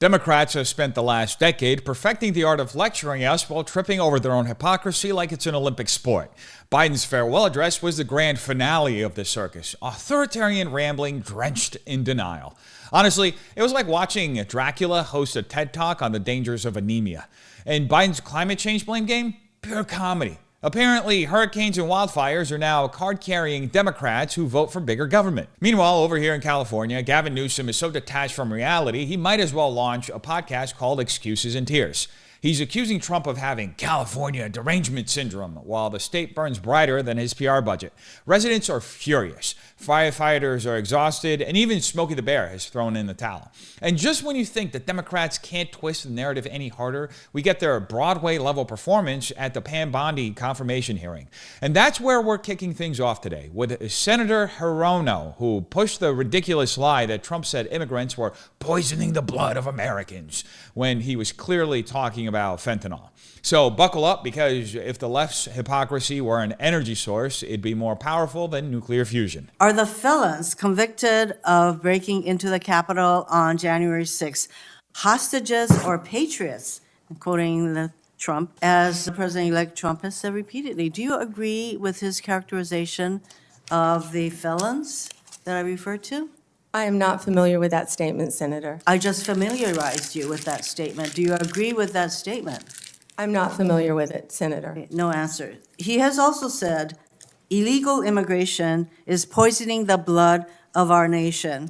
Democrats have spent the last decade perfecting the art of lecturing us while tripping over their own hypocrisy like it's an Olympic sport. Biden's farewell address was the grand finale of the circus. Authoritarian rambling drenched in denial. Honestly, it was like watching Dracula host a TED Talk on the dangers of anemia. And Biden's climate change blame game? Pure comedy. Apparently, hurricanes and wildfires are now card-carrying Democrats who vote for bigger government. Meanwhile, over here in California, Gavin Newsom is so detached from reality, he might as well launch a podcast called Excuses and Tears. He's accusing Trump of having California derangement syndrome while the state burns brighter than his PR budget. Residents are furious. Firefighters are exhausted, and even Smokey the Bear has thrown in the towel. And just when you think that Democrats can't twist the narrative any harder, we get their Broadway-level performance at the Pam Bondi confirmation hearing. And that's where we're kicking things off today, with Senator Hirono, who pushed the ridiculous lie that Trump said immigrants were poisoning the blood of Americans, when he was clearly talking about fentanyl. So buckle up, because if the left's hypocrisy were an energy source, it'd be more powerful than nuclear fusion. Are the felons convicted of breaking into the Capitol on January 6th hostages or patriots? I'm quoting Trump, as President-elect Trump has said repeatedly. Do you agree with his characterization of the felons that I referred to? I am not familiar with that statement, Senator. I just familiarized you with that statement. Do you agree with that statement? I'm not familiar with it, Senator. No answer. He has also said illegal immigration is poisoning the blood of our nation.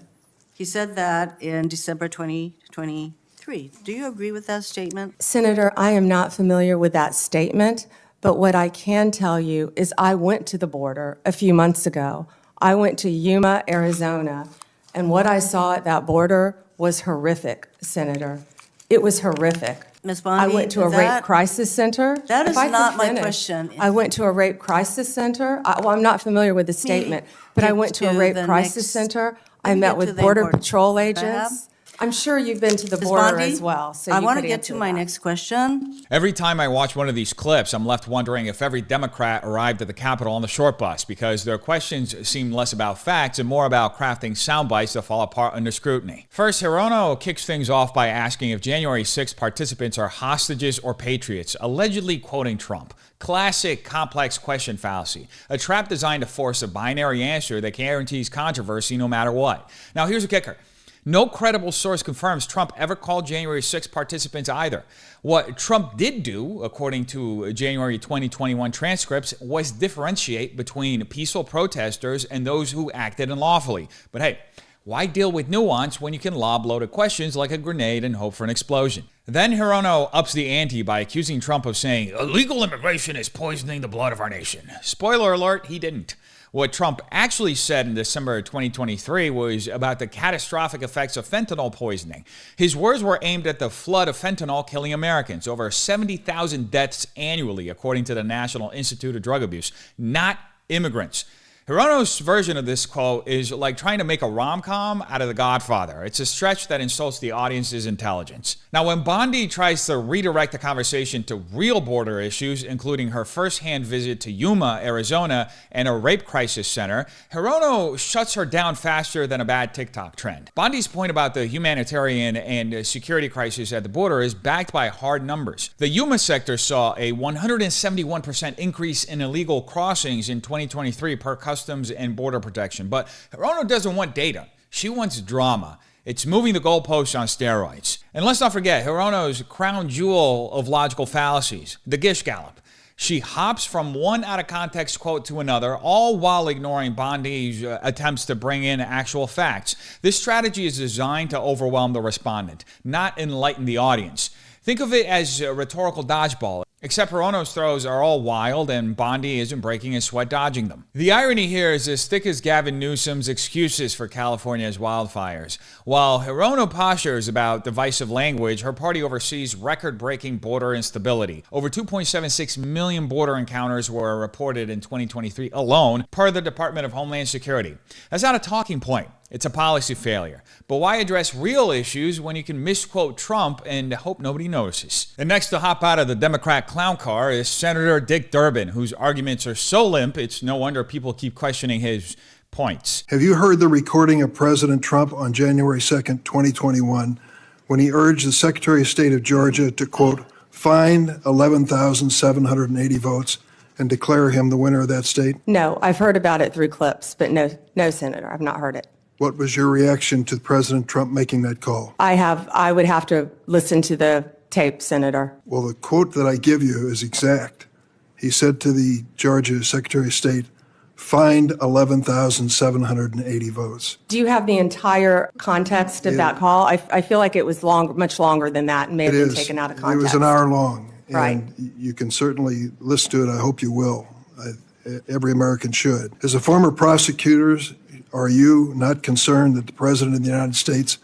He said that in December 2023. Do you agree with that statement? Senator, I am not familiar with that statement, but what I can tell you is I went to the border a few months ago. I went to Yuma, Arizona, and what I saw at that border was horrific, Senator. It was horrific. Ms. Bondi, I went to a rape crisis center. That is not my question. I went to a rape crisis center. Well, I'm not familiar with the statement, but I went to a rape crisis center. I met with Border Patrol agents. I'm sure you've been to the border as well. So I want to get to my next question. Every time I watch one of these clips, I'm left wondering if every Democrat arrived at the Capitol on the short bus, because their questions seem less about facts and more about crafting sound bites that fall apart under scrutiny. First, Hirono kicks things off by asking if January 6th participants are hostages or patriots, allegedly quoting Trump. Classic complex question fallacy, a trap designed to force a binary answer that guarantees controversy no matter what. Now, here's a kicker. No credible source confirms Trump ever called January 6 participants either. What Trump did do, according to January 2021 transcripts, was differentiate between peaceful protesters and those who acted unlawfully. But hey, why deal with nuance when you can lob loaded questions like a grenade and hope for an explosion? Then Hirono ups the ante by accusing Trump of saying, illegal immigration is poisoning the blood of our nation. Spoiler alert, he didn't. What Trump actually said in December 2023 was about the catastrophic effects of fentanyl poisoning. His words were aimed at the flood of fentanyl killing Americans, over 70,000 deaths annually, according to the National Institute of Drug Abuse, not immigrants. Hirono's version of this quote is like trying to make a rom-com out of The Godfather. It's a stretch that insults the audience's intelligence. Now, when Bondi tries to redirect the conversation to real border issues, including her first-hand visit to Yuma, Arizona, and a rape crisis center, Hirono shuts her down faster than a bad TikTok trend. Bondi's point about the humanitarian and security crisis at the border is backed by hard numbers. The Yuma sector saw a 171% increase in illegal crossings in 2023 per Customs and Border Protection. But Hirono doesn't want data. She wants drama. It's moving the goalposts on steroids. And let's not forget Hirono's crown jewel of logical fallacies, the Gish Gallop. She hops from one out-of-context quote to another, all while ignoring Bondi's attempts to bring in actual facts. This strategy is designed to overwhelm the respondent, not enlighten the audience. Think of it as a rhetorical dodgeball, except Hirono's throws are all wild and Bondi isn't breaking a sweat dodging them. The irony here is as thick as Gavin Newsom's excuses for California's wildfires. While Hirono postures about divisive language, her party oversees record-breaking border instability. Over 2.76 million border encounters were reported in 2023 alone, per the Department of Homeland Security. That's not a talking point. It's a policy failure. But why address real issues when you can misquote Trump and hope nobody notices? And next to hop out of the Democrat clown car is Senator Dick Durbin, whose arguments are so limp, it's no wonder people keep questioning his points. Have you heard the recording of President Trump on January 2nd, 2021, when he urged the Secretary of State of Georgia to, quote, find 11,780 votes and declare him the winner of that state? No, I've heard about it through clips, but no, Senator, I've not heard it. What was your reaction to President Trump making that call? I would have to listen to the tape, Senator. Well, the quote that I give you is exact. He said to the Georgia Secretary of State, find 11,780 votes. Do you have the entire context of that call? I feel like it was much longer than that and may have been taken out of context. It was an hour long. And right. You can certainly listen to it. I hope you will. Every American should. As a former prosecutor, are you not concerned that the President of the United States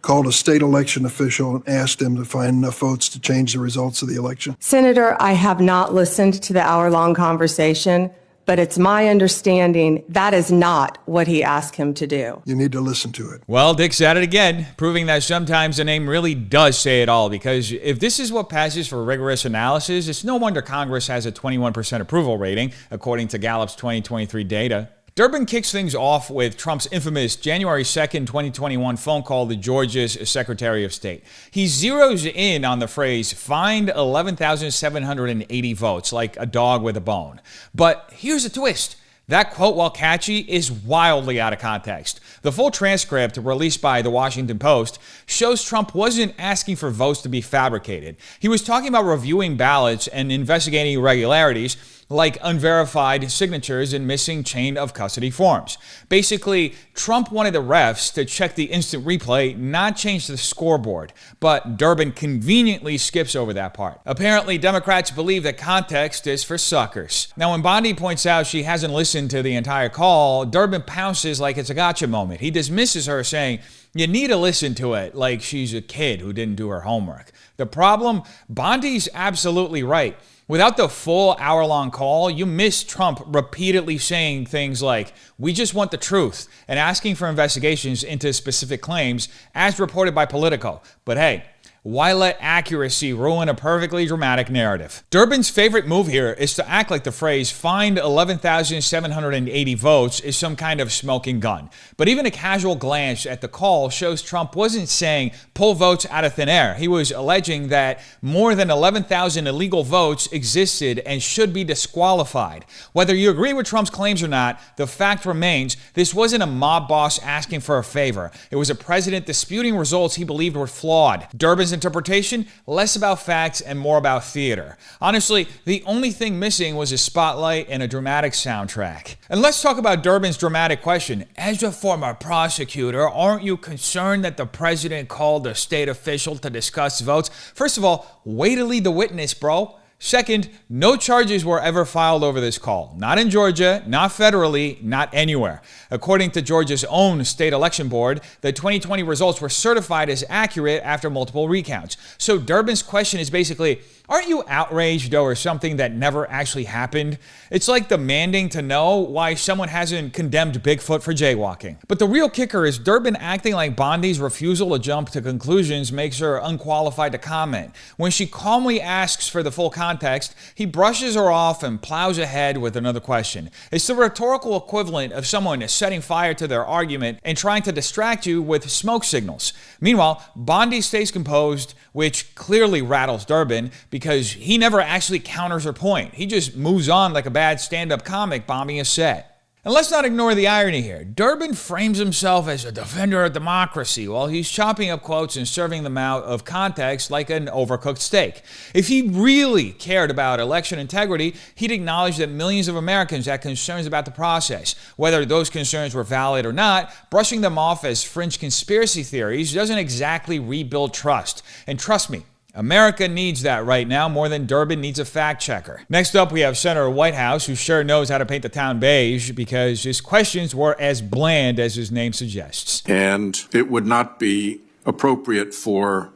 called a state election official and asked him to find enough votes to change the results of the election? Senator, I have not listened to the hour-long conversation, but it's my understanding that is not what he asked him to do. You need to listen to it. Well, Dick's at it again, proving that sometimes a name really does say it all, because if this is what passes for rigorous analysis, it's no wonder Congress has a 21% approval rating, according to Gallup's 2023 data. Durbin kicks things off with Trump's infamous January 2nd, 2021 phone call to Georgia's Secretary of State. He zeroes in on the phrase, find 11,780 votes, like a dog with a bone. But here's the twist. That quote, while catchy, is wildly out of context. The full transcript, released by the Washington Post, shows Trump wasn't asking for votes to be fabricated. He was talking about reviewing ballots and investigating irregularities, like unverified signatures and missing chain of custody forms. Basically, Trump wanted the refs to check the instant replay, not change the scoreboard. But Durbin conveniently skips over that part. Apparently, Democrats believe that context is for suckers. Now, when Bondi points out she hasn't listened to the entire call, Durbin pounces like it's a gotcha moment. He dismisses her, saying, you need to listen to it like she's a kid who didn't do her homework. The problem? Bondi's absolutely right. Without the full hour-long call, you miss Trump repeatedly saying things like, we just want the truth, and asking for investigations into specific claims, as reported by Politico. But hey, why let accuracy ruin a perfectly dramatic narrative? Durbin's favorite move here is to act like the phrase, find 11,780 votes, is some kind of smoking gun. But even a casual glance at the call shows Trump wasn't saying, pull votes out of thin air. He was alleging that more than 11,000 illegal votes existed and should be disqualified. Whether you agree with Trump's claims or not, the fact remains, this wasn't a mob boss asking for a favor. It was a president disputing results he believed were flawed. Durbin's interpretation, less about facts and more about theater. Honestly, the only thing missing was a spotlight and a dramatic soundtrack. And let's talk about Durbin's dramatic question. As a former prosecutor, aren't you concerned that the president called a state official to discuss votes? First of all, way to lead the witness, bro. Second, no charges were ever filed over this call. Not in Georgia, not federally, not anywhere. According to Georgia's own state election board, the 2020 results were certified as accurate after multiple recounts. So Durbin's question is basically, aren't you outraged over something that never actually happened? It's like demanding to know why someone hasn't condemned Bigfoot for jaywalking. But the real kicker is Durbin acting like Bondi's refusal to jump to conclusions makes her unqualified to comment. When she calmly asks for the full context, he brushes her off and plows ahead with another question. It's the rhetorical equivalent of someone setting fire to their argument and trying to distract you with smoke signals. Meanwhile, Bondi stays composed, which clearly rattles Durbin, because he never actually counters her point. He just moves on like a bad stand-up comic bombing a set. And let's not ignore the irony here. Durbin frames himself as a defender of democracy while he's chopping up quotes and serving them out of context like an overcooked steak. If he really cared about election integrity, he'd acknowledge that millions of Americans had concerns about the process. Whether those concerns were valid or not, brushing them off as fringe conspiracy theories doesn't exactly rebuild trust. And trust me, America needs that right now more than Durbin needs a fact checker. Next up, we have Senator Whitehouse, who sure knows how to paint the town beige because his questions were as bland as his name suggests. And it would not be appropriate for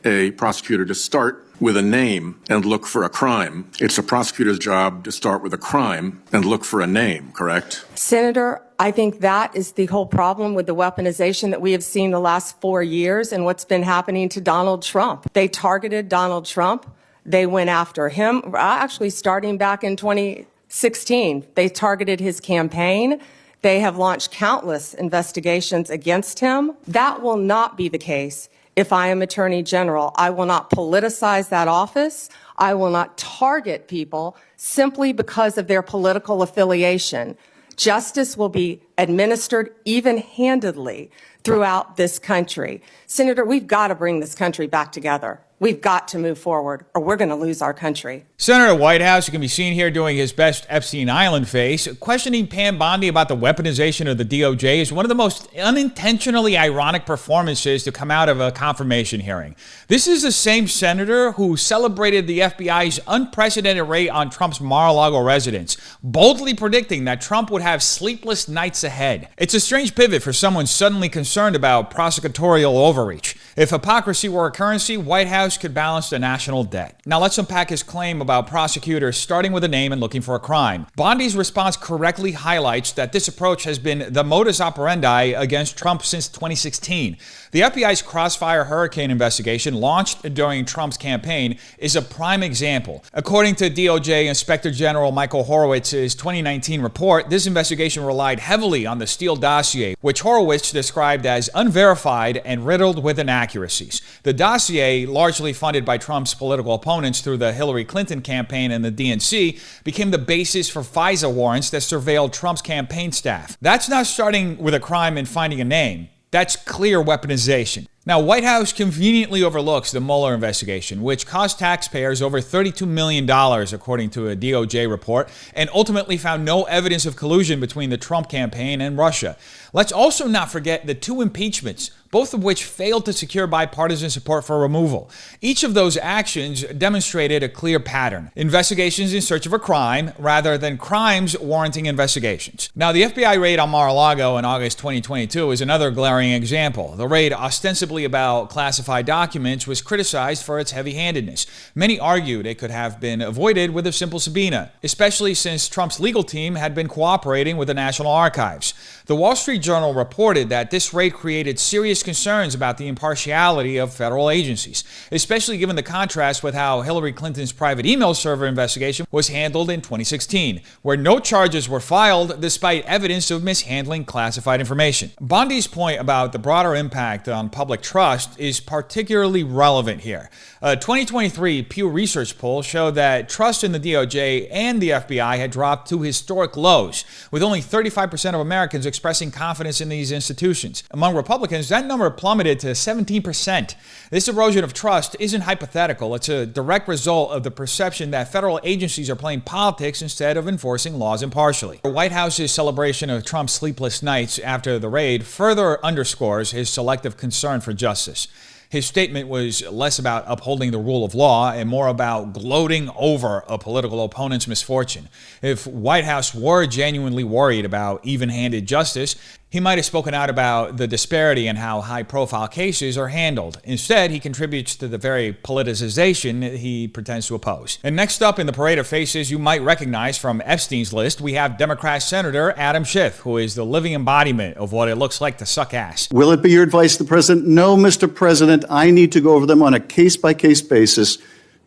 a prosecutor to start with a name and look for a crime. It's a prosecutor's job to start with a crime and look for a name, correct? Senator, I think that is the whole problem with the weaponization that we have seen the last 4 years and what's been happening to Donald Trump. They targeted Donald Trump. They went after him, actually starting back in 2016. They targeted his campaign. They have launched countless investigations against him. That will not be the case if I am Attorney General. I will not politicize that office. I will not target people simply because of their political affiliation. Justice will be administered even-handedly throughout this country. Senator, we've got to bring this country back together. We've got to move forward, or we're going to lose our country. Senator Whitehouse, who can be seen here doing his best Epstein Island face, questioning Pam Bondi about the weaponization of the DOJ is one of the most unintentionally ironic performances to come out of a confirmation hearing. This is the same senator who celebrated the FBI's unprecedented raid on Trump's Mar-a-Lago residence, boldly predicting that Trump would have sleepless nights ahead. It's a strange pivot for someone suddenly concerned about prosecutorial overreach. If hypocrisy were a currency, Whitehouse could balance the national debt. Now let's unpack his claim about prosecutors starting with a name and looking for a crime. Bondi's response correctly highlights that this approach has been the modus operandi against Trump since 2016. The FBI's Crossfire Hurricane investigation, launched during Trump's campaign, is a prime example. According to DOJ Inspector General Michael Horowitz's 2019 report, this investigation relied heavily on the Steele dossier, which Horowitz described as unverified and riddled with inaccuracies. The dossier, largely funded by Trump's political opponents through the Hillary Clinton campaign and the DNC, became the basis for FISA warrants that surveilled Trump's campaign staff. That's not starting with a crime and finding a name. That's clear weaponization. Now, Whitehouse conveniently overlooks the Mueller investigation, which cost taxpayers over $32 million, according to a DOJ report, and ultimately found no evidence of collusion between the Trump campaign and Russia. Let's also not forget the two impeachments, both of which failed to secure bipartisan support for removal. Each of those actions demonstrated a clear pattern: investigations in search of a crime rather than crimes warranting investigations. Now, the FBI raid on Mar-a-Lago in August 2022 is another glaring example. The raid, ostensibly about classified documents, was criticized for its heavy-handedness. Many argued it could have been avoided with a simple subpoena, especially since Trump's legal team had been cooperating with the National Archives. The Wall Street Journal reported that this raid created serious concerns about the impartiality of federal agencies, especially given the contrast with how Hillary Clinton's private email server investigation was handled in 2016, where no charges were filed despite evidence of mishandling classified information. Bondi's point about the broader impact on public trust is particularly relevant here. A 2023 Pew Research poll showed that trust in the DOJ and the FBI had dropped to historic lows, with only 35% of Americans expressing confidence in these institutions. Among Republicans, that number plummeted to 17%. This erosion of trust isn't hypothetical. It's a direct result of the perception that federal agencies are playing politics instead of enforcing laws impartially. The White House's celebration of Trump's sleepless nights after the raid further underscores his selective concern for justice. His statement was less about upholding the rule of law and more about gloating over a political opponent's misfortune. If Whitehouse were genuinely worried about even-handed justice, he might have spoken out about the disparity in how high-profile cases are handled. Instead, he contributes to the very politicization he pretends to oppose. And next up in the parade of faces you might recognize from Epstein's list, we have Democrat Senator Adam Schiff, who is the living embodiment of what it looks like to suck ass. Will it be your advice to the president? No, Mr. President, I need to go over them on a case-by-case basis.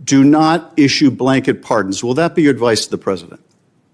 Do not issue blanket pardons. Will that be your advice to the president?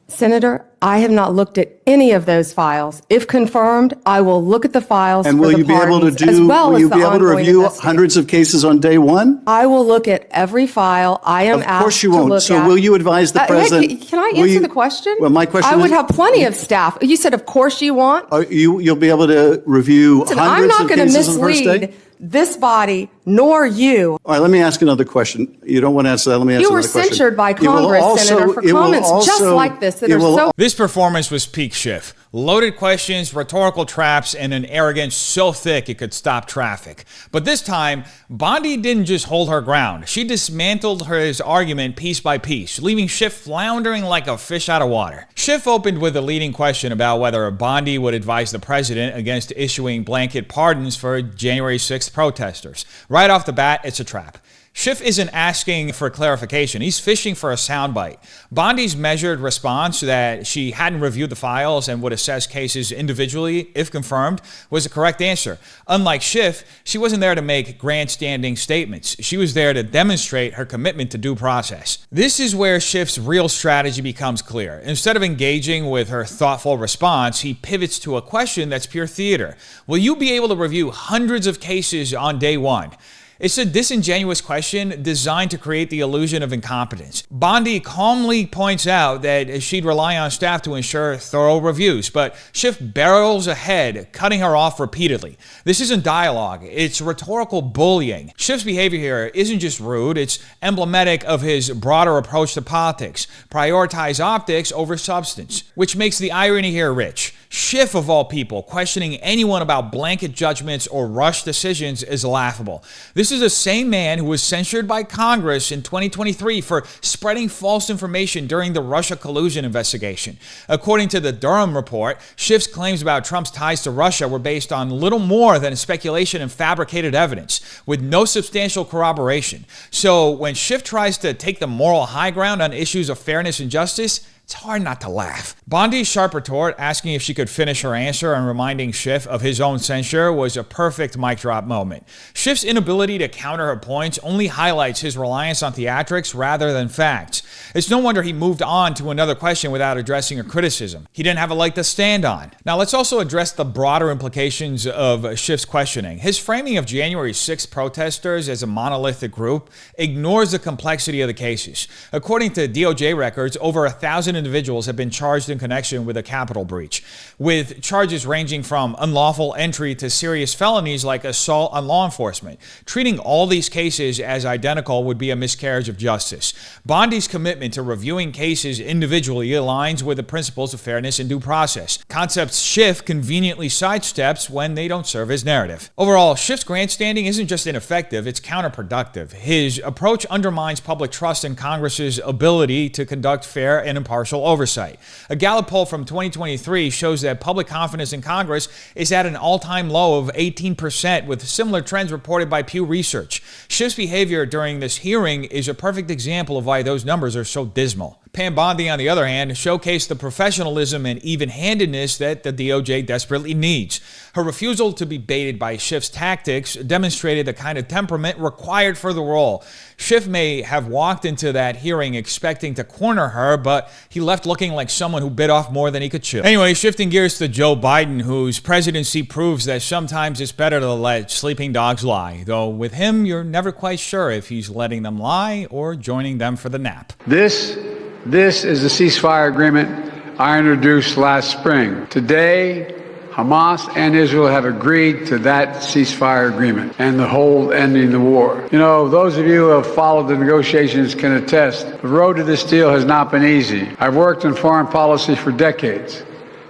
Senator, I have not looked at any of those files. If confirmed, I will look at the files and for the pardons, as well as the ongoing review hundreds of cases on day one? I will look at every file I am asked to look at. Of course you won't. So will you advise the president? Can I answer the question? Well, my question I would have plenty of staff. You said, of course you want. You'll be able to review Listen, hundreds I'm of not going to cases on the first day? mislead this body nor you. All right, let me ask another question. You don't want to answer that. Let me answer You were another question. censured by Congress, Senator, for comments just like this that are so... This performance was peak Schiff. Loaded questions, rhetorical traps, and an arrogance so thick it could stop traffic. But this time, Bondi didn't just hold her ground. She dismantled his argument piece by piece, leaving Schiff floundering like a fish out of water. Schiff opened with a leading question about whether Bondi would advise the president against issuing blanket pardons for January 6th protesters. Right off the bat, it's a trap. Schiff isn't asking for clarification. He's fishing for a soundbite. Bondi's measured response that she hadn't reviewed the files and would assess cases individually, if confirmed, was the correct answer. Unlike Schiff, she wasn't there to make grandstanding statements. She was there to demonstrate her commitment to due process. This is where Schiff's real strategy becomes clear. Instead of engaging with her thoughtful response, he pivots to a question that's pure theater. Will you be able to review hundreds of cases on day one? It's a disingenuous question designed to create the illusion of incompetence. Bondi calmly points out that she'd rely on staff to ensure thorough reviews, but Schiff barrels ahead, cutting her off repeatedly. This isn't dialogue, it's rhetorical bullying. Schiff's behavior here isn't just rude, it's emblematic of his broader approach to politics. Prioritize optics over substance, which makes the irony here rich. Schiff, of all people, questioning anyone about blanket judgments or rushed decisions is laughable. This is the same man who was censured by Congress in 2023 for spreading false information during the Russia collusion investigation. According to the Durbin report, Schiff's claims about Trump's ties to Russia were based on little more than speculation and fabricated evidence, with no substantial corroboration. So when Schiff tries to take the moral high ground on issues of fairness and justice, it's hard not to laugh. Bondi's sharp retort, asking if she could finish her answer and reminding Schiff of his own censure, was a perfect mic drop moment. Schiff's inability to counter her points only highlights his reliance on theatrics rather than facts. It's no wonder he moved on to another question without addressing her criticism. He didn't have a leg to stand on. Now let's also address the broader implications of Schiff's questioning. His framing of January 6th protesters as a monolithic group ignores the complexity of the cases. According to DOJ records, over 1,000 individuals have been charged in connection with a Capitol breach, with charges ranging from unlawful entry to serious felonies like assault on law enforcement. Treating all these cases as identical would be a miscarriage of justice. Bondi's commitment to reviewing cases individually aligns with the principles of fairness and due process, concepts Schiff conveniently sidesteps when they don't serve his narrative. Overall, Schiff's grandstanding isn't just ineffective, it's counterproductive. His approach undermines public trust in Congress's ability to conduct fair and impartial oversight. A Gallup poll from 2023 shows that public confidence in Congress is at an all-time low of 18%, with similar trends reported by Pew Research. Schiff's behavior during this hearing is a perfect example of why those numbers are so dismal. Pam Bondi, on the other hand, showcased the professionalism and even-handedness that the DOJ desperately needs. Her refusal to be baited by Schiff's tactics demonstrated the kind of temperament required for the role. Schiff may have walked into that hearing expecting to corner her, but he left looking like someone who bit off more than he could chew. Anyway, shifting gears to Joe Biden, whose presidency proves that sometimes it's better to let sleeping dogs lie, though with him, you're never quite sure if he's letting them lie or joining them for the nap. This is the ceasefire agreement I introduced last spring. Today, Hamas and Israel have agreed to that ceasefire agreement and the whole ending the war. You know, those of you who have followed the negotiations can attest, the road to this deal has not been easy. I've worked in foreign policy for decades.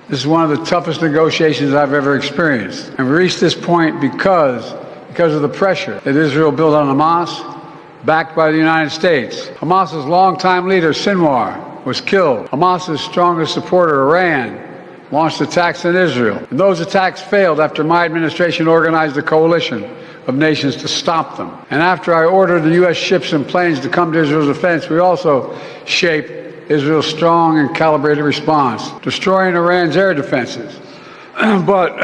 This is one of the toughest negotiations I've ever experienced. And we reached this point because of the pressure that Israel built on Hamas, backed by the United States. Hamas's longtime leader, Sinwar, was killed. Hamas's strongest supporter, Iran, launched attacks on Israel. And those attacks failed after my administration organized a coalition of nations to stop them. And after I ordered the U.S. ships and planes to come to Israel's defense, we also shaped Israel's strong and calibrated response, destroying Iran's air defenses, but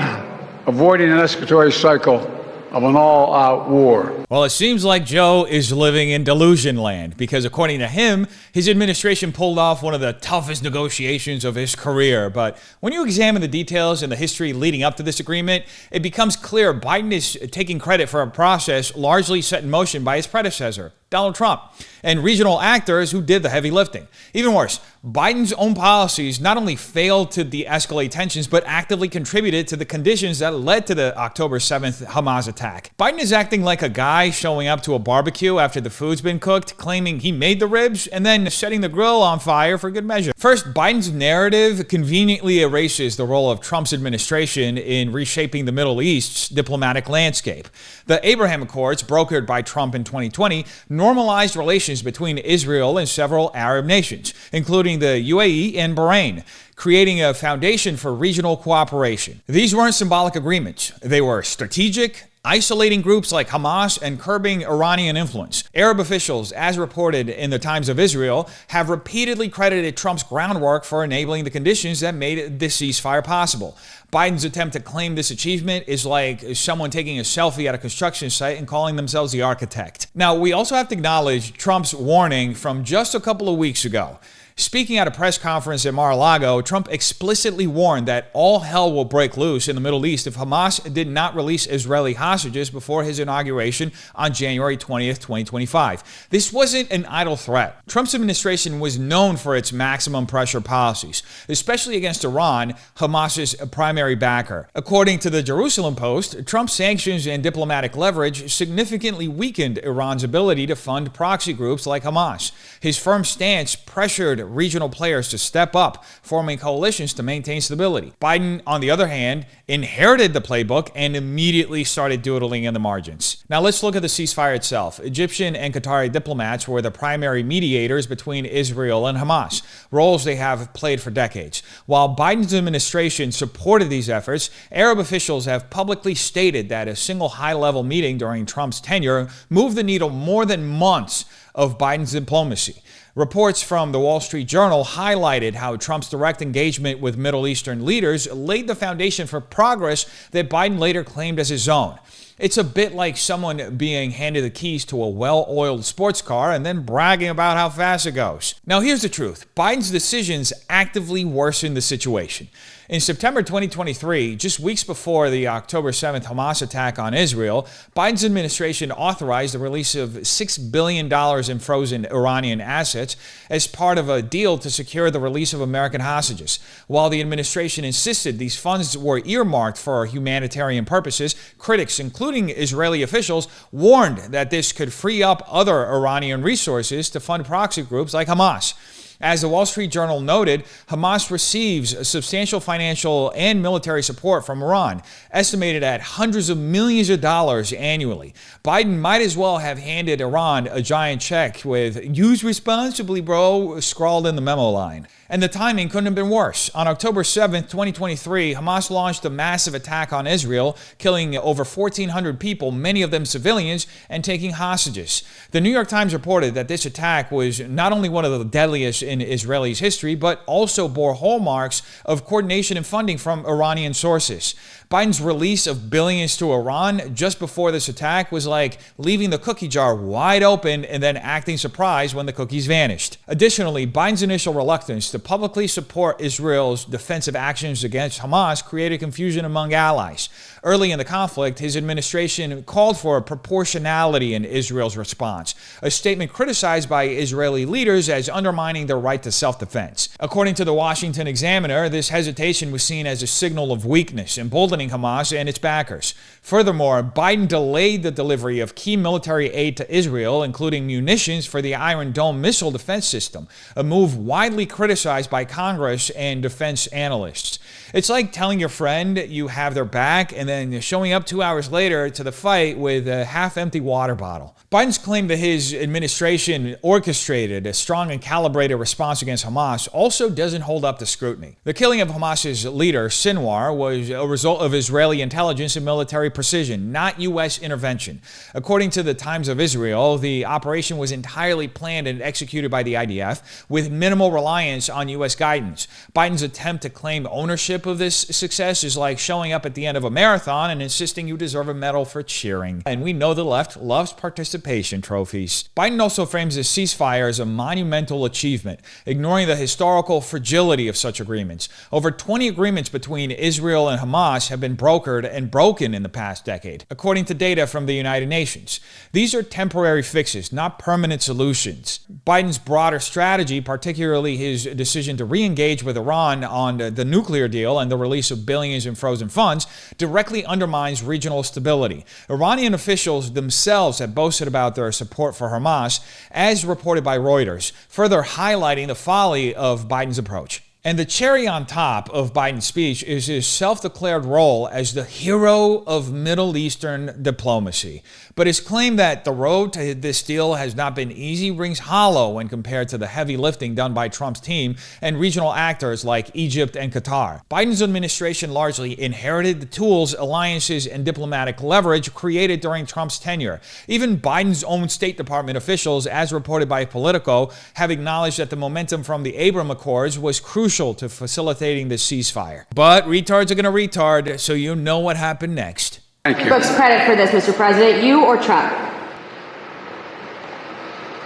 avoiding an escalatory cycle of an all-out war. Well, it seems like Joe is living in delusion land, because according to him, his administration pulled off one of the toughest negotiations of his career. But when you examine the details and the history leading up to this agreement, it becomes clear Biden is taking credit for a process largely set in motion by his predecessor, Donald Trump, and regional actors who did the heavy lifting. Even worse, Biden's own policies not only failed to de-escalate tensions, but actively contributed to the conditions that led to the October 7th Hamas attack. Biden is acting like a guy showing up to a barbecue after the food's been cooked, claiming he made the ribs, and then setting the grill on fire for good measure. First, Biden's narrative conveniently erases the role of Trump's administration in reshaping the Middle East's diplomatic landscape. The Abraham Accords, brokered by Trump in 2020, normalized relations between Israel and several Arab nations, including the UAE and Bahrain, creating a foundation for regional cooperation. These weren't symbolic agreements. They were strategic, isolating groups like Hamas and curbing Iranian influence. Arab officials, as reported in the Times of Israel, have repeatedly credited Trump's groundwork for enabling the conditions that made the ceasefire possible. Biden's attempt to claim this achievement is like someone taking a selfie at a construction site and calling themselves the architect. Now, we also have to acknowledge Trump's warning from just a couple of weeks ago. Speaking at a press conference at Mar-a-Lago, Trump explicitly warned that all hell will break loose in the Middle East if Hamas did not release Israeli hostages before his inauguration on January 20th, 2025. This wasn't an idle threat. Trump's administration was known for its maximum pressure policies, especially against Iran, Hamas's primary backer. According to the Jerusalem Post, Trump's sanctions and diplomatic leverage significantly weakened Iran's ability to fund proxy groups like Hamas. His firm stance pressured regional players to step up, forming coalitions to maintain stability. Biden, on the other hand, inherited the playbook and immediately started doodling in the margins. Now let's look at the ceasefire itself. Egyptian and Qatari diplomats were the primary mediators between Israel and Hamas, roles they have played for decades. While Biden's administration supported these efforts, Arab officials have publicly stated that a single high-level meeting during Trump's tenure moved the needle more than months of Biden's diplomacy. Reports from the Wall Street Journal highlighted how Trump's direct engagement with Middle Eastern leaders laid the foundation for progress that Biden later claimed as his own. It's a bit like someone being handed the keys to a well-oiled sports car and then bragging about how fast it goes. Now here's the truth. Biden's decisions actively worsened the situation. In September 2023, just weeks before the October 7th Hamas attack on Israel, Biden's administration authorized the release of $6 billion in frozen Iranian assets as part of a deal to secure the release of American hostages. While the administration insisted these funds were earmarked for humanitarian purposes, critics, including Israeli officials, warned that this could free up other Iranian resources to fund proxy groups like Hamas. As the Wall Street Journal noted, Hamas receives substantial financial and military support from Iran, estimated at hundreds of millions of dollars annually. Biden might as well have handed Iran a giant check with "use responsibly, bro" scrawled in the memo line. And the timing couldn't have been worse. On October 7th, 2023, Hamas launched a massive attack on Israel, killing over 1,400 people, many of them civilians, and taking hostages. The New York Times reported that this attack was not only one of the deadliest in Israel's history, but also bore hallmarks of coordination and funding from Iranian sources. Biden's release of billions to Iran just before this attack was like leaving the cookie jar wide open and then acting surprised when the cookies vanished. Additionally, Biden's initial reluctance to publicly support Israel's defensive actions against Hamas created confusion among allies. Early in the conflict, his administration called for proportionality in Israel's response, a statement criticized by Israeli leaders as undermining their right to self-defense. According to the Washington Examiner, this hesitation was seen as a signal of weakness, emboldening Hamas and its backers. Furthermore, Biden delayed the delivery of key military aid to Israel, including munitions for the Iron Dome missile defense system, a move widely criticized by Congress and defense analysts. It's like telling your friend you have their back and then showing up 2 hours later to the fight with a half-empty water bottle. Biden's claim that his administration orchestrated a strong and calibrated response against Hamas also doesn't hold up to scrutiny. The killing of Hamas's leader, Sinwar, was a result of Israeli intelligence and military precision, not U.S. intervention. According to the Times of Israel, the operation was entirely planned and executed by the IDF with minimal reliance on U.S. guidance. Biden's attempt to claim ownership of this success is like showing up at the end of a marathon and insisting you deserve a medal for cheering. And we know the left loves participation trophies. Biden also frames the ceasefire as a monumental achievement, ignoring the historical fragility of such agreements. Over 20 agreements between Israel and Hamas have been brokered and broken in the past decade, according to data from the United Nations. These are temporary fixes, not permanent solutions. Biden's broader strategy, particularly his decision to re-engage with Iran on the nuclear deal and the release of billions in frozen funds, directly undermines regional stability. Iranian officials themselves have boasted about their support for Hamas, as reported by Reuters, further highlighting the folly of Biden's approach. And the cherry on top of Biden's speech is his self-declared role as the hero of Middle Eastern diplomacy. But his claim that the road to this deal has not been easy rings hollow when compared to the heavy lifting done by Trump's team and regional actors like Egypt and Qatar. Biden's administration largely inherited the tools, alliances, and diplomatic leverage created during Trump's tenure. Even Biden's own State Department officials, as reported by Politico, have acknowledged that the momentum from the Abraham Accords was crucial to facilitating the ceasefire. But retards are going to retard, so you know what happened next. Thank you. Books credit for this, Mr. President, you or Trump?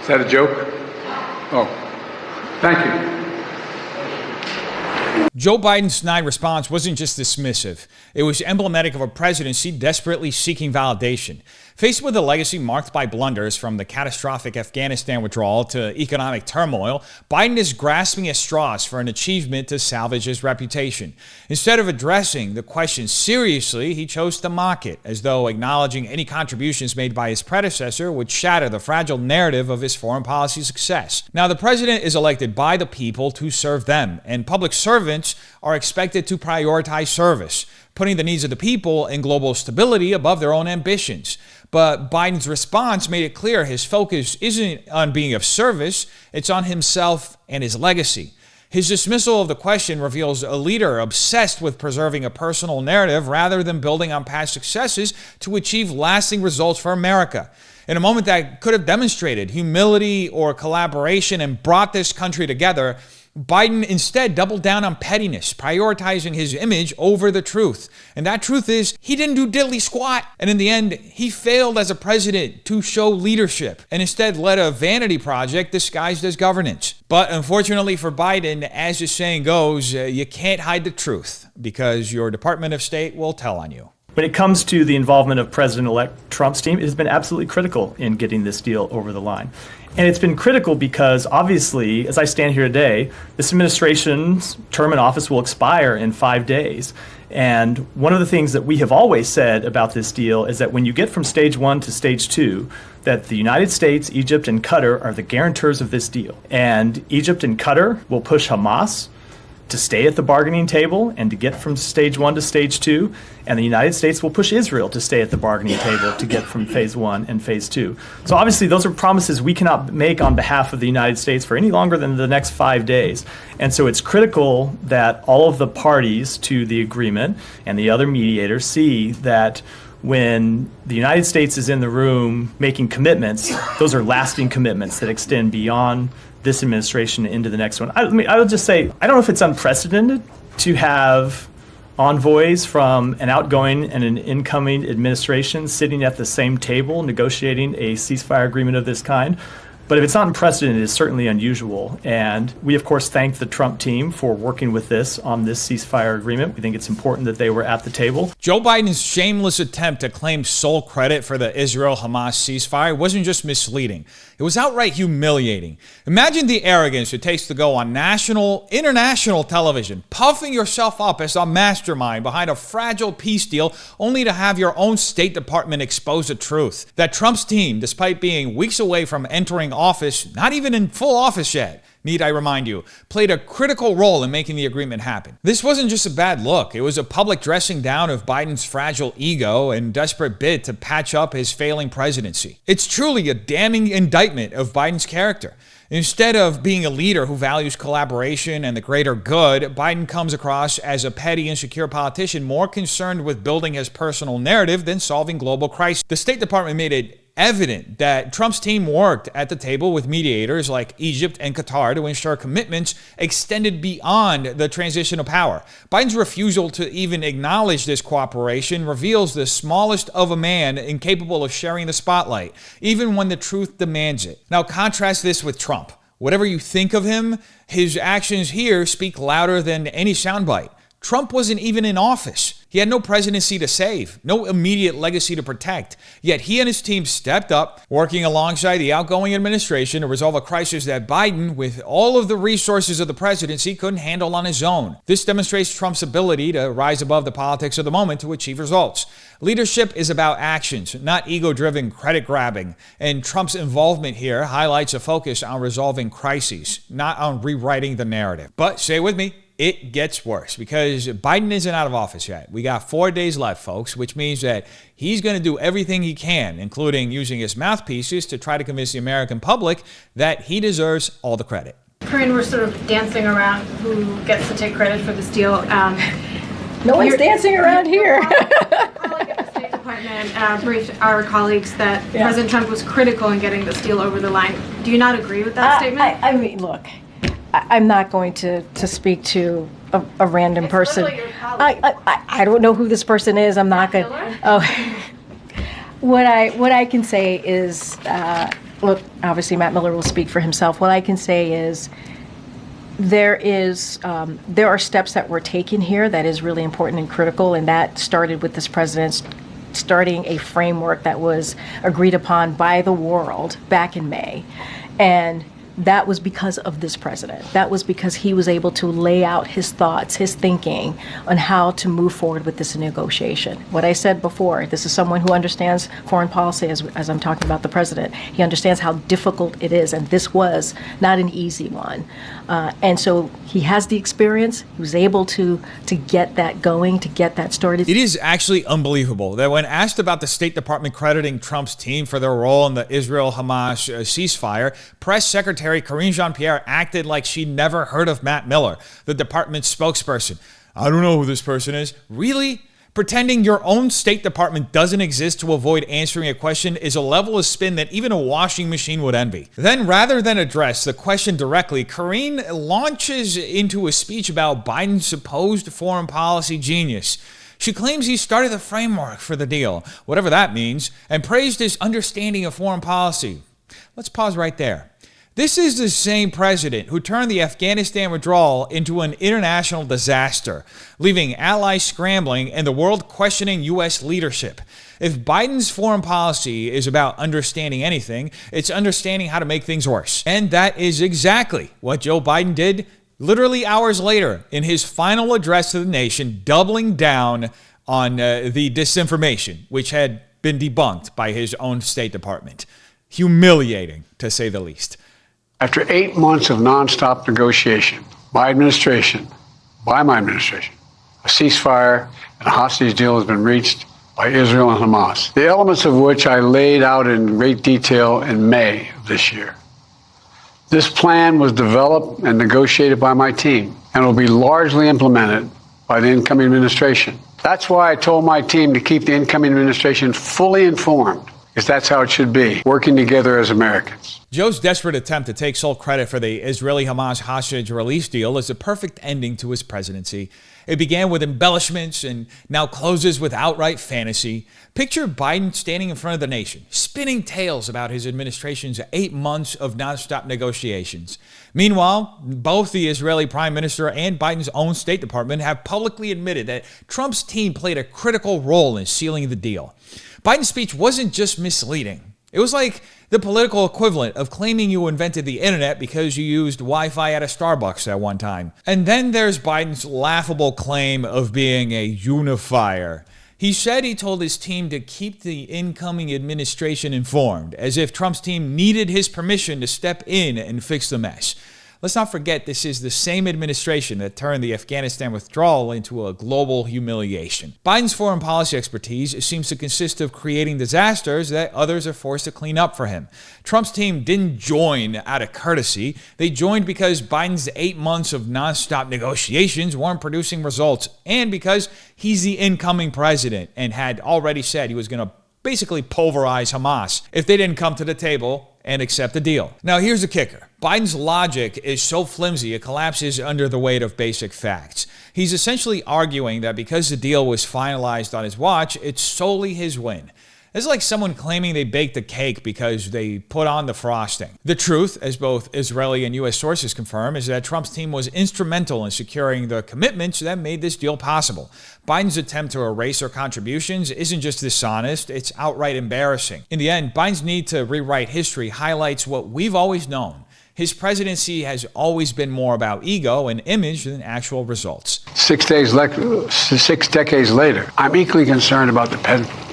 Is that a joke? Oh, thank you. Joe Biden's snide response wasn't just dismissive. It was emblematic of a presidency desperately seeking validation. Faced with a legacy marked by blunders from the catastrophic Afghanistan withdrawal to economic turmoil, Biden is grasping at straws for an achievement to salvage his reputation. Instead of addressing the question seriously, he chose to mock it, as though acknowledging any contributions made by his predecessor would shatter the fragile narrative of his foreign policy success. Now, the president is elected by the people to serve them, and public servants are expected to prioritize service, putting the needs of the people and global stability above their own ambitions. But Biden's response made it clear his focus isn't on being of service, it's on himself and his legacy. His dismissal of the question reveals a leader obsessed with preserving a personal narrative rather than building on past successes to achieve lasting results for America. In a moment that could have demonstrated humility or collaboration and brought this country together, Biden instead doubled down on pettiness, prioritizing his image over the truth. And that truth is, he didn't do diddly squat. And in the end, he failed as a president to show leadership and instead led a vanity project disguised as governance. But unfortunately for Biden, as the saying goes, you can't hide the truth because your Department of State will tell on you. When it comes to the involvement of President-elect Trump's team, it has been absolutely critical in getting this deal over the line. And it's been critical because, obviously, as I stand here today, this administration's term in office will expire in 5 days. And one of the things that we have always said about this deal is that when you get from stage 1 to stage 2, that the United States, Egypt, and Qatar are the guarantors of this deal. And Egypt and Qatar will push Hamas to stay at the bargaining table and to get from stage 1 to stage 2, and the United States will push Israel to stay at the bargaining table to get from phase 1 and phase 2. So obviously those are promises we cannot make on behalf of the United States for any longer than the next 5 days. And so it's critical that all of the parties to the agreement and the other mediators see that when the United States is in the room making commitments, those are lasting commitments that extend beyond this administration into the next one. I would just say, I don't know if it's unprecedented to have envoys from an outgoing and an incoming administration sitting at the same table negotiating a ceasefire agreement of this kind. But if it's not unprecedented, it's certainly unusual. And we, of course, thank the Trump team for working with this on this ceasefire agreement. We think it's important that they were at the table. Joe Biden's shameless attempt to claim sole credit for the Israel-Hamas ceasefire wasn't just misleading. It was outright humiliating. Imagine the arrogance it takes to go on national, international television, puffing yourself up as a mastermind behind a fragile peace deal, only to have your own State Department expose the truth. That Trump's team, despite being weeks away from entering office, not even in full office yet, need I remind you, played a critical role in making the agreement happen. This wasn't just a bad look. It was a public dressing down of Biden's fragile ego and desperate bid to patch up his failing presidency. It's truly a damning indictment of Biden's character. Instead of being a leader who values collaboration and the greater good, Biden comes across as a petty, insecure politician more concerned with building his personal narrative than solving global crises. The State Department made it evident that Trump's team worked at the table with mediators like Egypt and Qatar to ensure commitments extended beyond the transition of power. Biden's refusal to even acknowledge this cooperation reveals the smallest of a man incapable of sharing the spotlight, even when the truth demands it. Now contrast this with Trump. Whatever you think of him, his actions here speak louder than any soundbite. Trump wasn't even in office. He had no presidency to save, no immediate legacy to protect. Yet he and his team stepped up, working alongside the outgoing administration to resolve a crisis that Biden, with all of the resources of the presidency, couldn't handle on his own. This demonstrates Trump's ability to rise above the politics of the moment to achieve results. Leadership is about actions, not ego-driven credit grabbing. And Trump's involvement here highlights a focus on resolving crises, not on rewriting the narrative. But stay with me. it gets worse because Biden isn't out of office yet. We got 4 days left, folks, which means that he's going to do everything he can, including using his mouthpieces to try to convince the American public that he deserves all the credit. Corinne, we're sort of dancing around who gets to take credit for this deal. No one's dancing around here. Colleague at the State Department briefed our colleagues that President Trump was critical in getting this deal over the line. Do you not agree with that statement? I mean, look, I'm not going to speak to a random person. Literally your colleague. I don't know who this person is. I'm not going to. Oh. What I can say is, look, obviously Matt Miller will speak for himself. What I can say is there are steps that were taken here that is really important and critical, and that started with this president starting a framework that was agreed upon by the world back in May. And that was because of this president. That was because he was able to lay out his thoughts, his thinking on how to move forward with this negotiation. What I said before, this is someone who understands foreign policy as I'm talking about the president. He understands how difficult it is, and this was not an easy one. And so he has the experience. He was able to get that going, to get that started. It is actually unbelievable that when asked about the State Department crediting Trump's team for their role in the Israel-Hamas ceasefire, Press Secretary Karine Jean-Pierre acted like she'd never heard of Matt Miller, the department's spokesperson. I don't know who this person is. Really? Pretending your own State Department doesn't exist to avoid answering a question is a level of spin that even a washing machine would envy. Then, rather than address the question directly, Karine launches into a speech about Biden's supposed foreign policy genius. She claims he started the framework for the deal, whatever that means, and praised his understanding of foreign policy. Let's pause right there. This is the same president who turned the Afghanistan withdrawal into an international disaster, leaving allies scrambling and the world questioning U.S. leadership. If Biden's foreign policy is about understanding anything, it's understanding how to make things worse. And that is exactly what Joe Biden did literally hours later in his final address to the nation, doubling down on the disinformation, which had been debunked by his own State Department. Humiliating, to say the least. After 8 months of nonstop negotiation, my administration, a ceasefire and a hostage deal has been reached by Israel and Hamas, the elements of which I laid out in great detail in May of this year. This plan was developed and negotiated by my team and will be largely implemented by the incoming administration. That's why I told my team to keep the incoming administration fully informed, because that's how it should be, working together as Americans. Joe's desperate attempt to take sole credit for the Israeli-Hamas hostage release deal is a perfect ending to his presidency. It began with embellishments and now closes with outright fantasy. Picture Biden standing in front of the nation, spinning tales about his administration's 8 months of nonstop negotiations. Meanwhile, both the Israeli Prime Minister and Biden's own State Department have publicly admitted that Trump's team played a critical role in sealing the deal. Biden's speech wasn't just misleading. It was like the political equivalent of claiming you invented the internet because you used Wi-Fi at a Starbucks at one time. And then there's Biden's laughable claim of being a unifier. He said he told his team to keep the incoming administration informed, as if Trump's team needed his permission to step in and fix the mess. Let's not forget this is the same administration that turned the Afghanistan withdrawal into a global humiliation. Biden's foreign policy expertise seems to consist of creating disasters that others are forced to clean up for him. Trump's team didn't join out of courtesy. They joined because Biden's 8 months of nonstop negotiations weren't producing results, and because he's the incoming president and had already said he was going to basically pulverize Hamas if they didn't come to the table and accept the deal. Now, here's the kicker. Biden's logic is so flimsy it collapses under the weight of basic facts. He's essentially arguing that because the deal was finalized on his watch, it's solely his win. It's like someone claiming they baked a cake because they put on the frosting. The truth, as both Israeli and U.S. sources confirm, is that Trump's team was instrumental in securing the commitments that made this deal possible. Biden's attempt to erase their contributions isn't just dishonest, it's outright embarrassing. In the end, Biden's need to rewrite history highlights what we've always known. His presidency has always been more about ego and image than actual results. 6 decades later, I'm equally concerned about the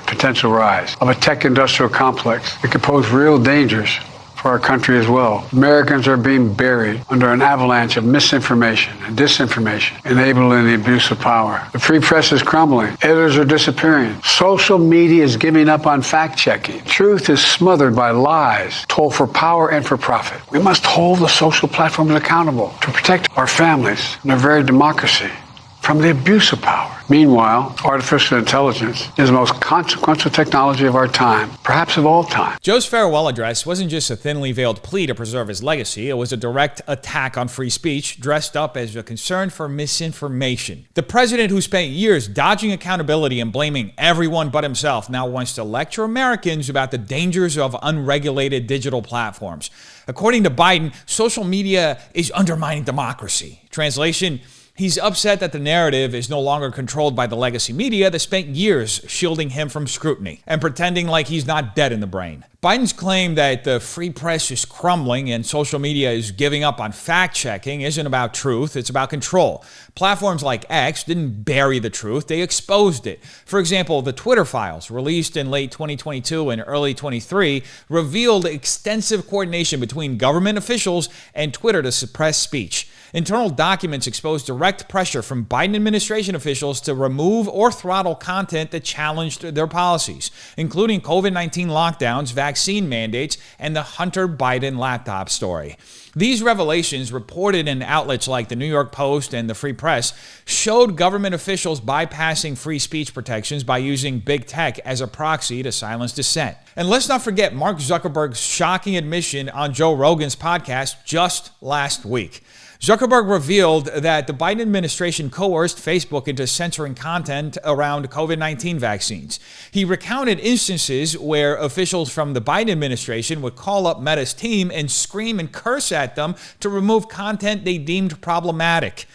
potential rise of a tech industrial complex that could pose real dangers for for our country as well. Americans are being buried under an avalanche of misinformation and disinformation, enabling the abuse of power. The free press is crumbling. Editors are disappearing. Social media is giving up on fact-checking. Truth is smothered by lies told for power and for profit. We must hold the social platforms accountable to protect our families and our very democracy from the abuse of power. Meanwhile, artificial intelligence is the most consequential technology of our time, perhaps of all time. Joe's farewell address wasn't just a thinly veiled plea to preserve his legacy. It was a direct attack on free speech, dressed up as a concern for misinformation. The president who spent years dodging accountability and blaming everyone but himself now wants to lecture Americans about the dangers of unregulated digital platforms. According to Biden, social media is undermining democracy. Translation: he's upset that the narrative is no longer controlled by the legacy media that spent years shielding him from scrutiny and pretending like he's not dead in the brain. Biden's claim that the free press is crumbling and social media is giving up on fact-checking isn't about truth, it's about control. Platforms like X didn't bury the truth, they exposed it. For example, the Twitter files, released in late 2022 and early 23, revealed extensive coordination between government officials and Twitter to suppress speech. Internal documents exposed direct pressure from Biden administration officials to remove or throttle content that challenged their policies, including COVID-19 lockdowns, vaccine mandates, and the Hunter Biden laptop story. These revelations, reported in outlets like the New York Post and the Free Press, showed government officials bypassing free speech protections by using big tech as a proxy to silence dissent. And let's not forget Mark Zuckerberg's shocking admission on Joe Rogan's podcast just last week. Zuckerberg revealed that the Biden administration coerced Facebook into censoring content around COVID-19 vaccines. He recounted instances where officials from the Biden administration would call up Meta's team and scream and curse at them to remove content they deemed problematic.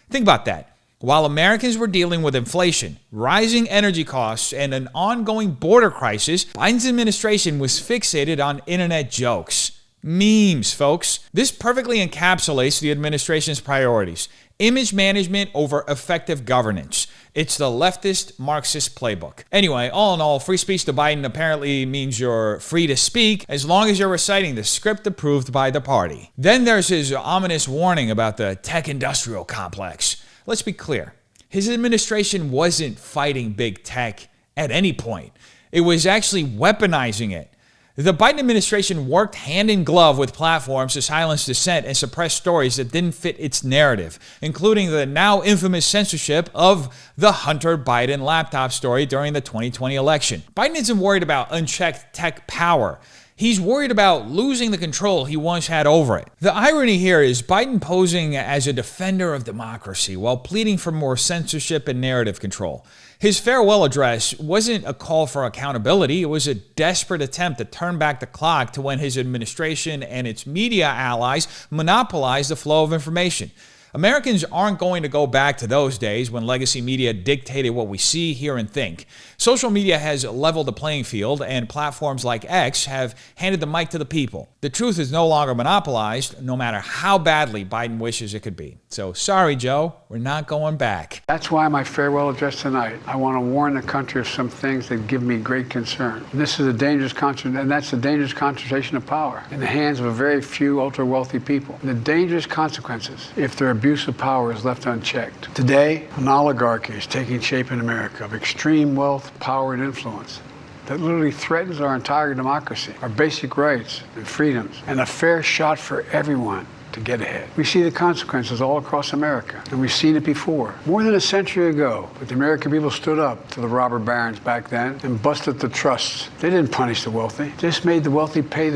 Think about that. While Americans were dealing with inflation, rising energy costs, and an ongoing border crisis, Biden's administration was fixated on internet jokes. Memes, folks. This perfectly encapsulates the administration's priorities. Image management over effective governance. It's the leftist Marxist playbook. Anyway, all in all, free speech to Biden apparently means you're free to speak as long as you're reciting the script approved by the party. Then there's his ominous warning about the tech industrial complex. Let's be clear. His administration wasn't fighting big tech at any point. It was actually weaponizing it. The Biden administration worked hand in glove with platforms to silence dissent and suppress stories that didn't fit its narrative, including the now infamous censorship of the Hunter Biden laptop story during the 2020 election. Biden isn't worried about unchecked tech power. He's worried about losing the control he once had over it. The irony here is Biden posing as a defender of democracy while pleading for more censorship and narrative control. His farewell address wasn't a call for accountability. It was a desperate attempt to turn back the clock to when his administration and its media allies monopolized the flow of information. Americans aren't going to go back to those days when legacy media dictated what we see, hear, and think. Social media has leveled the playing field, and platforms like X have handed the mic to the people. The truth is no longer monopolized, no matter how badly Biden wishes it could be. So sorry, Joe, we're not going back. That's why my farewell address tonight, I want to warn the country of some things that give me great concern. And this is a dangerous that's a dangerous concentration of power in the hands of a very few ultra-wealthy people. And the dangerous consequences if their abuse of power is left unchecked. Today, an oligarchy is taking shape in America of extreme wealth, power, and influence that literally threatens our entire democracy, our basic rights and freedoms, and a fair shot for everyone to get ahead. We see the consequences all across America, and we've seen it before. More than a century ago, but the American people stood up to the robber barons back then and busted the trusts. They didn't punish the wealthy, just made the wealthy play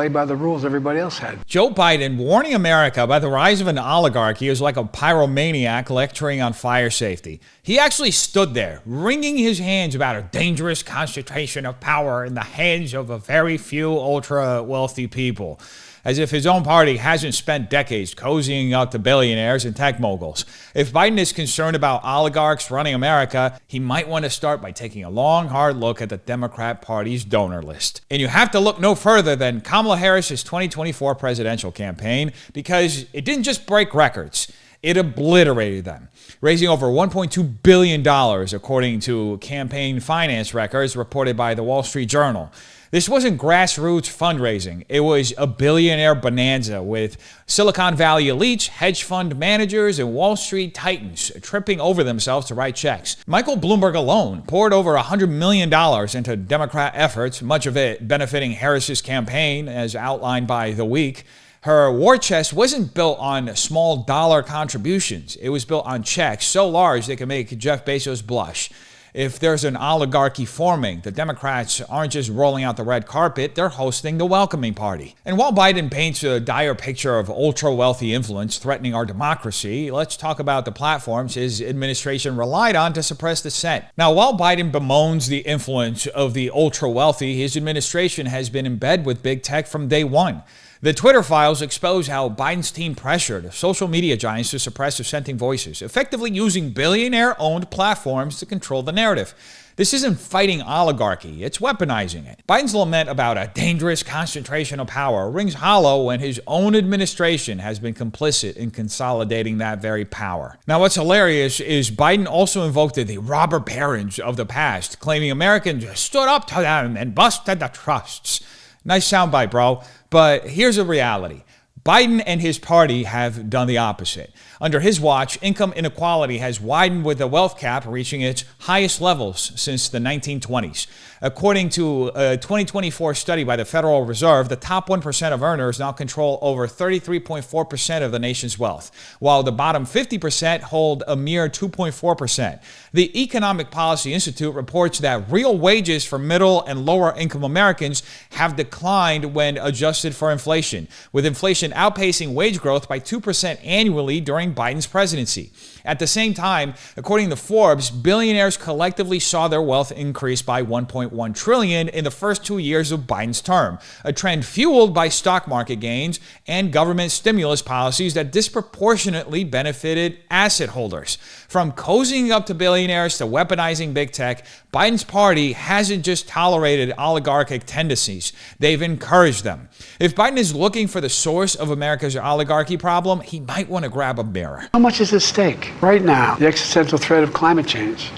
by the rules everybody else had. Joe Biden warning America about the rise of an oligarchy is like a pyromaniac lecturing on fire safety. He actually stood there, wringing his hands about a dangerous concentration of power in the hands of a very few ultra-wealthy people, as if his own party hasn't spent decades cozying up to billionaires and tech moguls. If Biden is concerned about oligarchs running America, he might want to start by taking a long, hard look at the Democrat Party's donor list. And you have to look no further than Kamala Harris's 2024 presidential campaign, because it didn't just break records. It obliterated them, raising over $1.2 billion, according to campaign finance records reported by the Wall Street Journal. This wasn't grassroots fundraising. It was a billionaire bonanza with Silicon Valley elites, hedge fund managers, and Wall Street titans tripping over themselves to write checks. Michael Bloomberg alone poured over $100 million into Democrat efforts, much of it benefiting Harris's campaign, as outlined by The Week. Her war chest wasn't built on small dollar contributions. It was built on checks so large they could make Jeff Bezos blush. If there's an oligarchy forming, the Democrats aren't just rolling out the red carpet, they're hosting the welcoming party. And while Biden paints a dire picture of ultra-wealthy influence threatening our democracy, let's talk about the platforms his administration relied on to suppress dissent. Now, while Biden bemoans the influence of the ultra-wealthy, his administration has been in bed with big tech from day one. The Twitter files expose how Biden's team pressured social media giants to suppress dissenting voices, effectively using billionaire-owned platforms to control the narrative. This isn't fighting oligarchy, it's weaponizing it. Biden's lament about a dangerous concentration of power rings hollow when his own administration has been complicit in consolidating that very power. Now, what's hilarious is Biden also invoked the robber barons of the past, claiming Americans stood up to them and busted the trusts. Nice soundbite, bro. But here's the reality. Biden and his party have done the opposite. Under his watch, income inequality has widened with the wealth cap reaching its highest levels since the 1920s. According to a 2024 study by the Federal Reserve, the top 1% of earners now control over 33.4% of the nation's wealth, while the bottom 50% hold a mere 2.4%. The Economic Policy Institute reports that real wages for middle and lower income Americans have declined when adjusted for inflation, with inflation outpacing wage growth by 2% annually during Biden's presidency. At the same time, according to Forbes, billionaires collectively saw their wealth increase by $1.1 trillion in the first 2 years of Biden's term, a trend fueled by stock market gains and government stimulus policies that disproportionately benefited asset holders. From cozying up to billionaires to weaponizing big tech, Biden's party hasn't just tolerated oligarchic tendencies, they've encouraged them. If Biden is looking for the source of America's oligarchy problem, he might want to grab a mirror. How much is at stake? Right now, the existential threat of climate change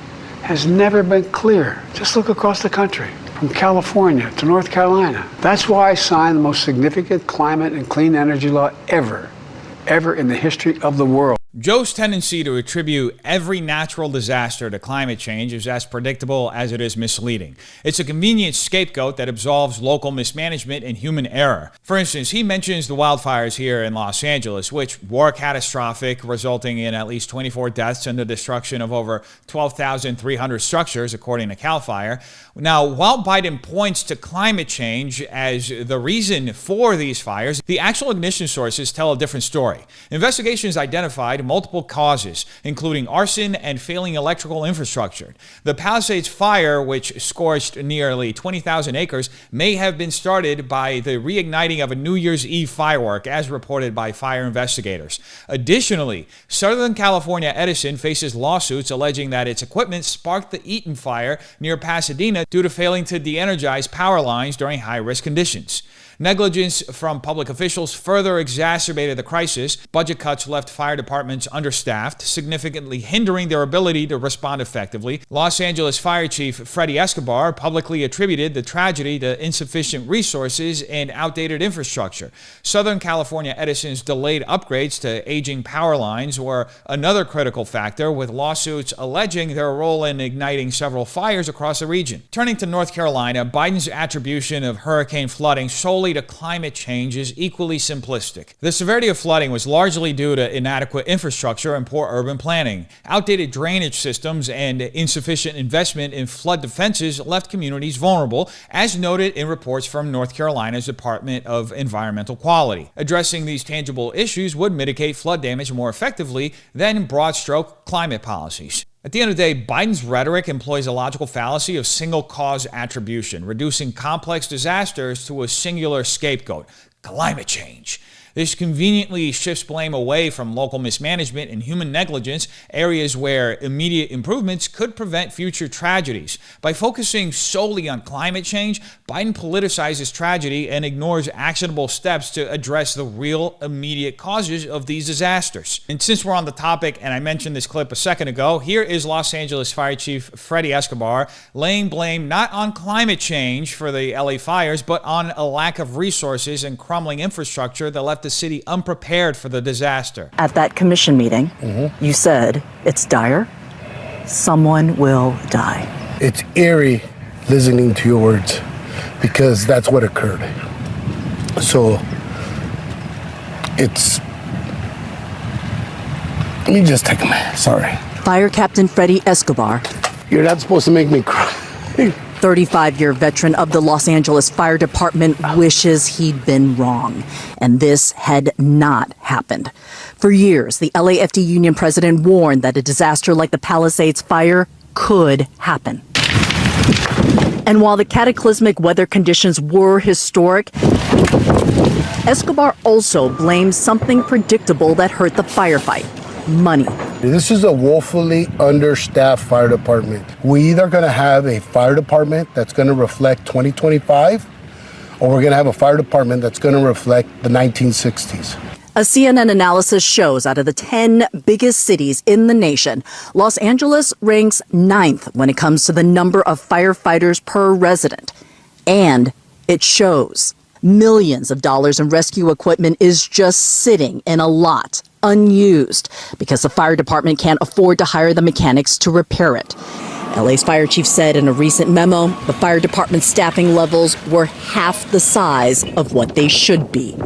has never been clearer. Just look across the country, from California to North Carolina. That's why I signed the most significant climate and clean energy law ever in the history of the world. Joe's tendency to attribute every natural disaster to climate change is as predictable as it is misleading. It's a convenient scapegoat that absolves local mismanagement and human error. For instance, he mentions the wildfires here in Los Angeles, which were catastrophic, resulting in at least 24 deaths and the destruction of over 12,300 structures, according to CAL FIRE. Now, while Biden points to climate change as the reason for these fires, the actual ignition sources tell a different story. Investigations identified multiple causes, including arson and failing electrical infrastructure. The Palisades fire, which scorched nearly 20,000 acres, may have been started by the reigniting of a New Year's Eve firework, as reported by fire investigators. Additionally, Southern California Edison faces lawsuits alleging that its equipment sparked the Eaton fire near Pasadena due to failing to de-energize power lines during high-risk conditions. Negligence from public officials further exacerbated the crisis. Budget cuts left fire departments understaffed, significantly hindering their ability to respond effectively. Los Angeles Fire Chief Freddie Escobar publicly attributed the tragedy to insufficient resources and outdated infrastructure. Southern California Edison's delayed upgrades to aging power lines were another critical factor, with lawsuits alleging their role in igniting several fires across the region. Turning to North Carolina, Biden's attribution of hurricane flooding solely to climate change is equally simplistic. The severity of flooding was largely due to inadequate infrastructure and poor urban planning. Outdated drainage systems and insufficient investment in flood defenses left communities vulnerable, as noted in reports from North Carolina's Department of Environmental Quality. Addressing these tangible issues would mitigate flood damage more effectively than broad-stroke climate policies. At the end of the day, Biden's rhetoric employs a logical fallacy of single cause attribution, reducing complex disasters to a singular scapegoat: climate change. This conveniently shifts blame away from local mismanagement and human negligence, areas where immediate improvements could prevent future tragedies. By focusing solely on climate change, Biden politicizes tragedy and ignores actionable steps to address the real immediate causes of these disasters. And since we're on the topic, and I mentioned this clip a second ago, here is Los Angeles Fire Chief Freddie Escobar laying blame not on climate change for the LA fires, but on a lack of resources and crumbling infrastructure that left the city unprepared for the disaster. At that commission meeting, you said, it's dire, someone will die. It's eerie listening to your words because that's what occurred. So it's, let me just take a minute, sorry. Fire Captain Freddie Escobar, You're not supposed to make me cry. 35-year veteran of the Los Angeles Fire Department, wishes he'd been wrong, and this had not happened. For years, the LAFD union president warned that a disaster like the Palisades fire could happen. And while the cataclysmic weather conditions were historic, Escobar also blamed something predictable that hurt the firefight: money. This is a woefully understaffed fire department. We either going to have a fire department that's going to reflect 2025, or we're going to have a fire department that's going to reflect the 1960s. A CNN analysis shows out of the 10 biggest cities in the nation, Los Angeles ranks 9th when it comes to the number of firefighters per resident. And it shows. Millions of dollars in rescue equipment is just sitting in a lot, unused, because the fire department can't afford to hire the mechanics to repair it. LA's fire chief said in a recent memo, the fire department's staffing levels were half the size of what they should be.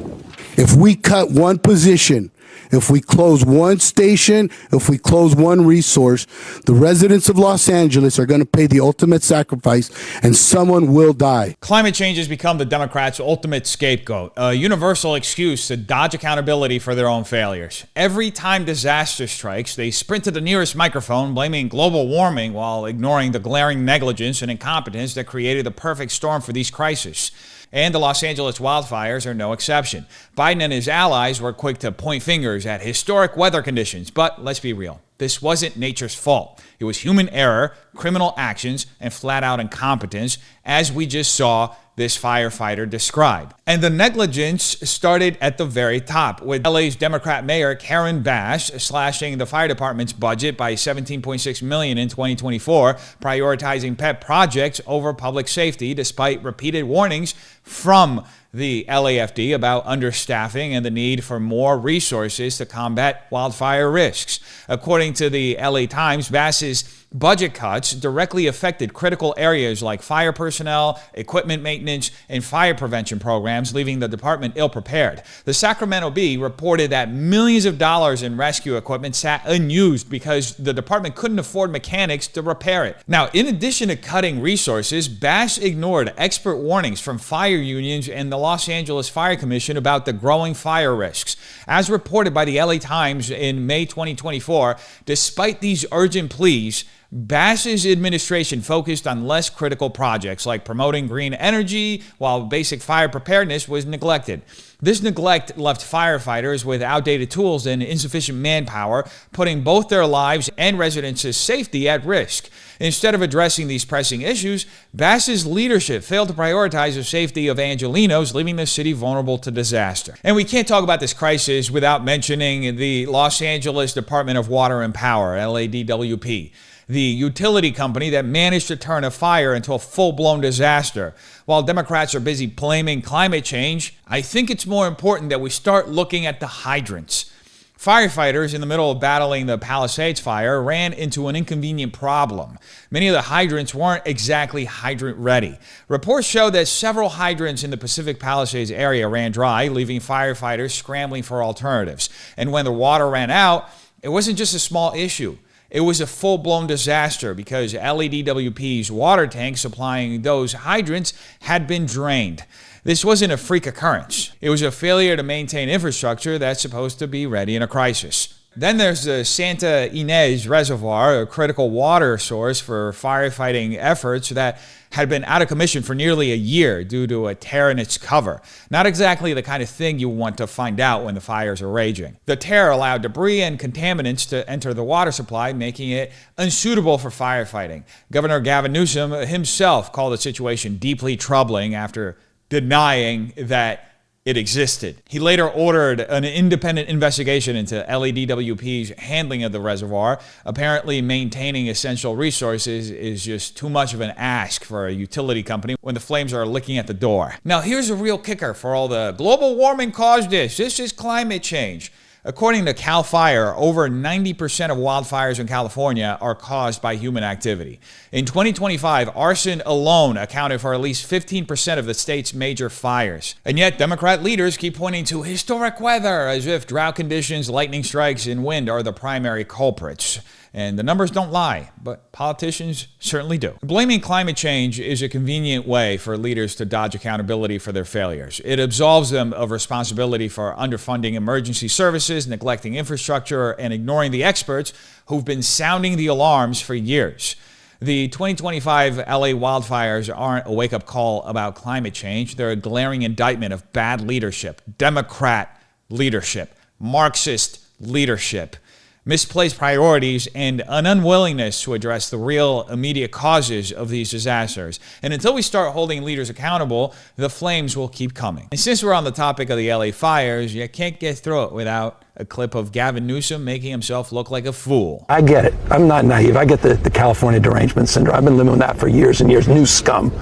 If we cut one position, if we close one station, if we close one resource, the residents of Los Angeles are going to pay the ultimate sacrifice, and someone will die. Climate change has become the Democrats' ultimate scapegoat, a universal excuse to dodge accountability for their own failures. Every time disaster strikes, they sprint to the nearest microphone, blaming global warming while ignoring the glaring negligence and incompetence that created the perfect storm for these crises. And the Los Angeles wildfires are no exception. Biden and his allies were quick to point fingers at historic weather conditions, but let's be real. This wasn't nature's fault. It was human error, criminal actions, and flat-out incompetence, as we just saw this firefighter describe. And the negligence started at the very top, with LA's Democrat Mayor Karen Bass slashing the fire department's budget by $17.6 million in 2024, prioritizing pet projects over public safety, despite repeated warnings from the LAFD about understaffing and the need for more resources to combat wildfire risks. According to the LA Times, Bass's budget cuts directly affected critical areas like fire personnel, equipment maintenance, and fire prevention programs, leaving the department ill-prepared. The Sacramento Bee reported that millions of dollars in rescue equipment sat unused because the department couldn't afford mechanics to repair it. Now, in addition to cutting resources, Bass ignored expert warnings from fire unions and the Los Angeles Fire Commission about the growing fire risks. As reported by the LA Times in May 2024, despite these urgent pleas, Bass's administration focused on less critical projects like promoting green energy, while basic fire preparedness was neglected. This neglect left firefighters with outdated tools and insufficient manpower, putting both their lives and residents' safety at risk. Instead of addressing these pressing issues, Bass's leadership failed to prioritize the safety of Angelenos, leaving the city vulnerable to disaster. And we can't talk about this crisis without mentioning the Los Angeles Department of Water and Power, LADWP, the utility company that managed to turn a fire into a full-blown disaster. While Democrats are busy blaming climate change, I think it's more important that we start looking at the hydrants. Firefighters in the middle of battling the Palisades fire ran into an inconvenient problem. Many of the hydrants weren't exactly hydrant ready. Reports show that several hydrants in the Pacific Palisades area ran dry, leaving firefighters scrambling for alternatives. And when the water ran out, it wasn't just a small issue. It was a full-blown disaster because LADWP's water tank supplying those hydrants had been drained. This wasn't a freak occurrence. It was a failure to maintain infrastructure that's supposed to be ready in a crisis. Then there's the Santa Ynez Reservoir, a critical water source for firefighting efforts that had been out of commission for nearly a year due to a tear in its cover. Not exactly the kind of thing you want to find out when the fires are raging. The tear allowed debris and contaminants to enter the water supply, making it unsuitable for firefighting. Governor Gavin Newsom himself called the situation deeply troubling after denying that it existed. He later ordered an independent investigation into LADWP's handling of the reservoir. Apparently, maintaining essential resources is just too much of an ask for a utility company when the flames are licking at the door. Now, here's a real kicker for all the global warming caused this. This is climate change. According to CAL FIRE, over 90% of wildfires in California are caused by human activity. In 2025, arson alone accounted for at least 15% of the state's major fires. And yet, Democrat leaders keep pointing to historic weather as if drought conditions, lightning strikes, and wind are the primary culprits. And the numbers don't lie, but politicians certainly do. Blaming climate change is a convenient way for leaders to dodge accountability for their failures. It absolves them of responsibility for underfunding emergency services, neglecting infrastructure, and ignoring the experts who've been sounding the alarms for years. The 2025 LA wildfires aren't a wake-up call about climate change. They're a glaring indictment of bad leadership, Democrat leadership, Marxist leadership, misplaced priorities, and an unwillingness to address the real immediate causes of these disasters. And until we start holding leaders accountable, the flames will keep coming. And since we're on the topic of the LA fires, you can't get through it without a clip of Gavin Newsom making himself look like a fool. I get it. I'm not naive. I get the California derangement syndrome. I've been living with that for years and years. New scum.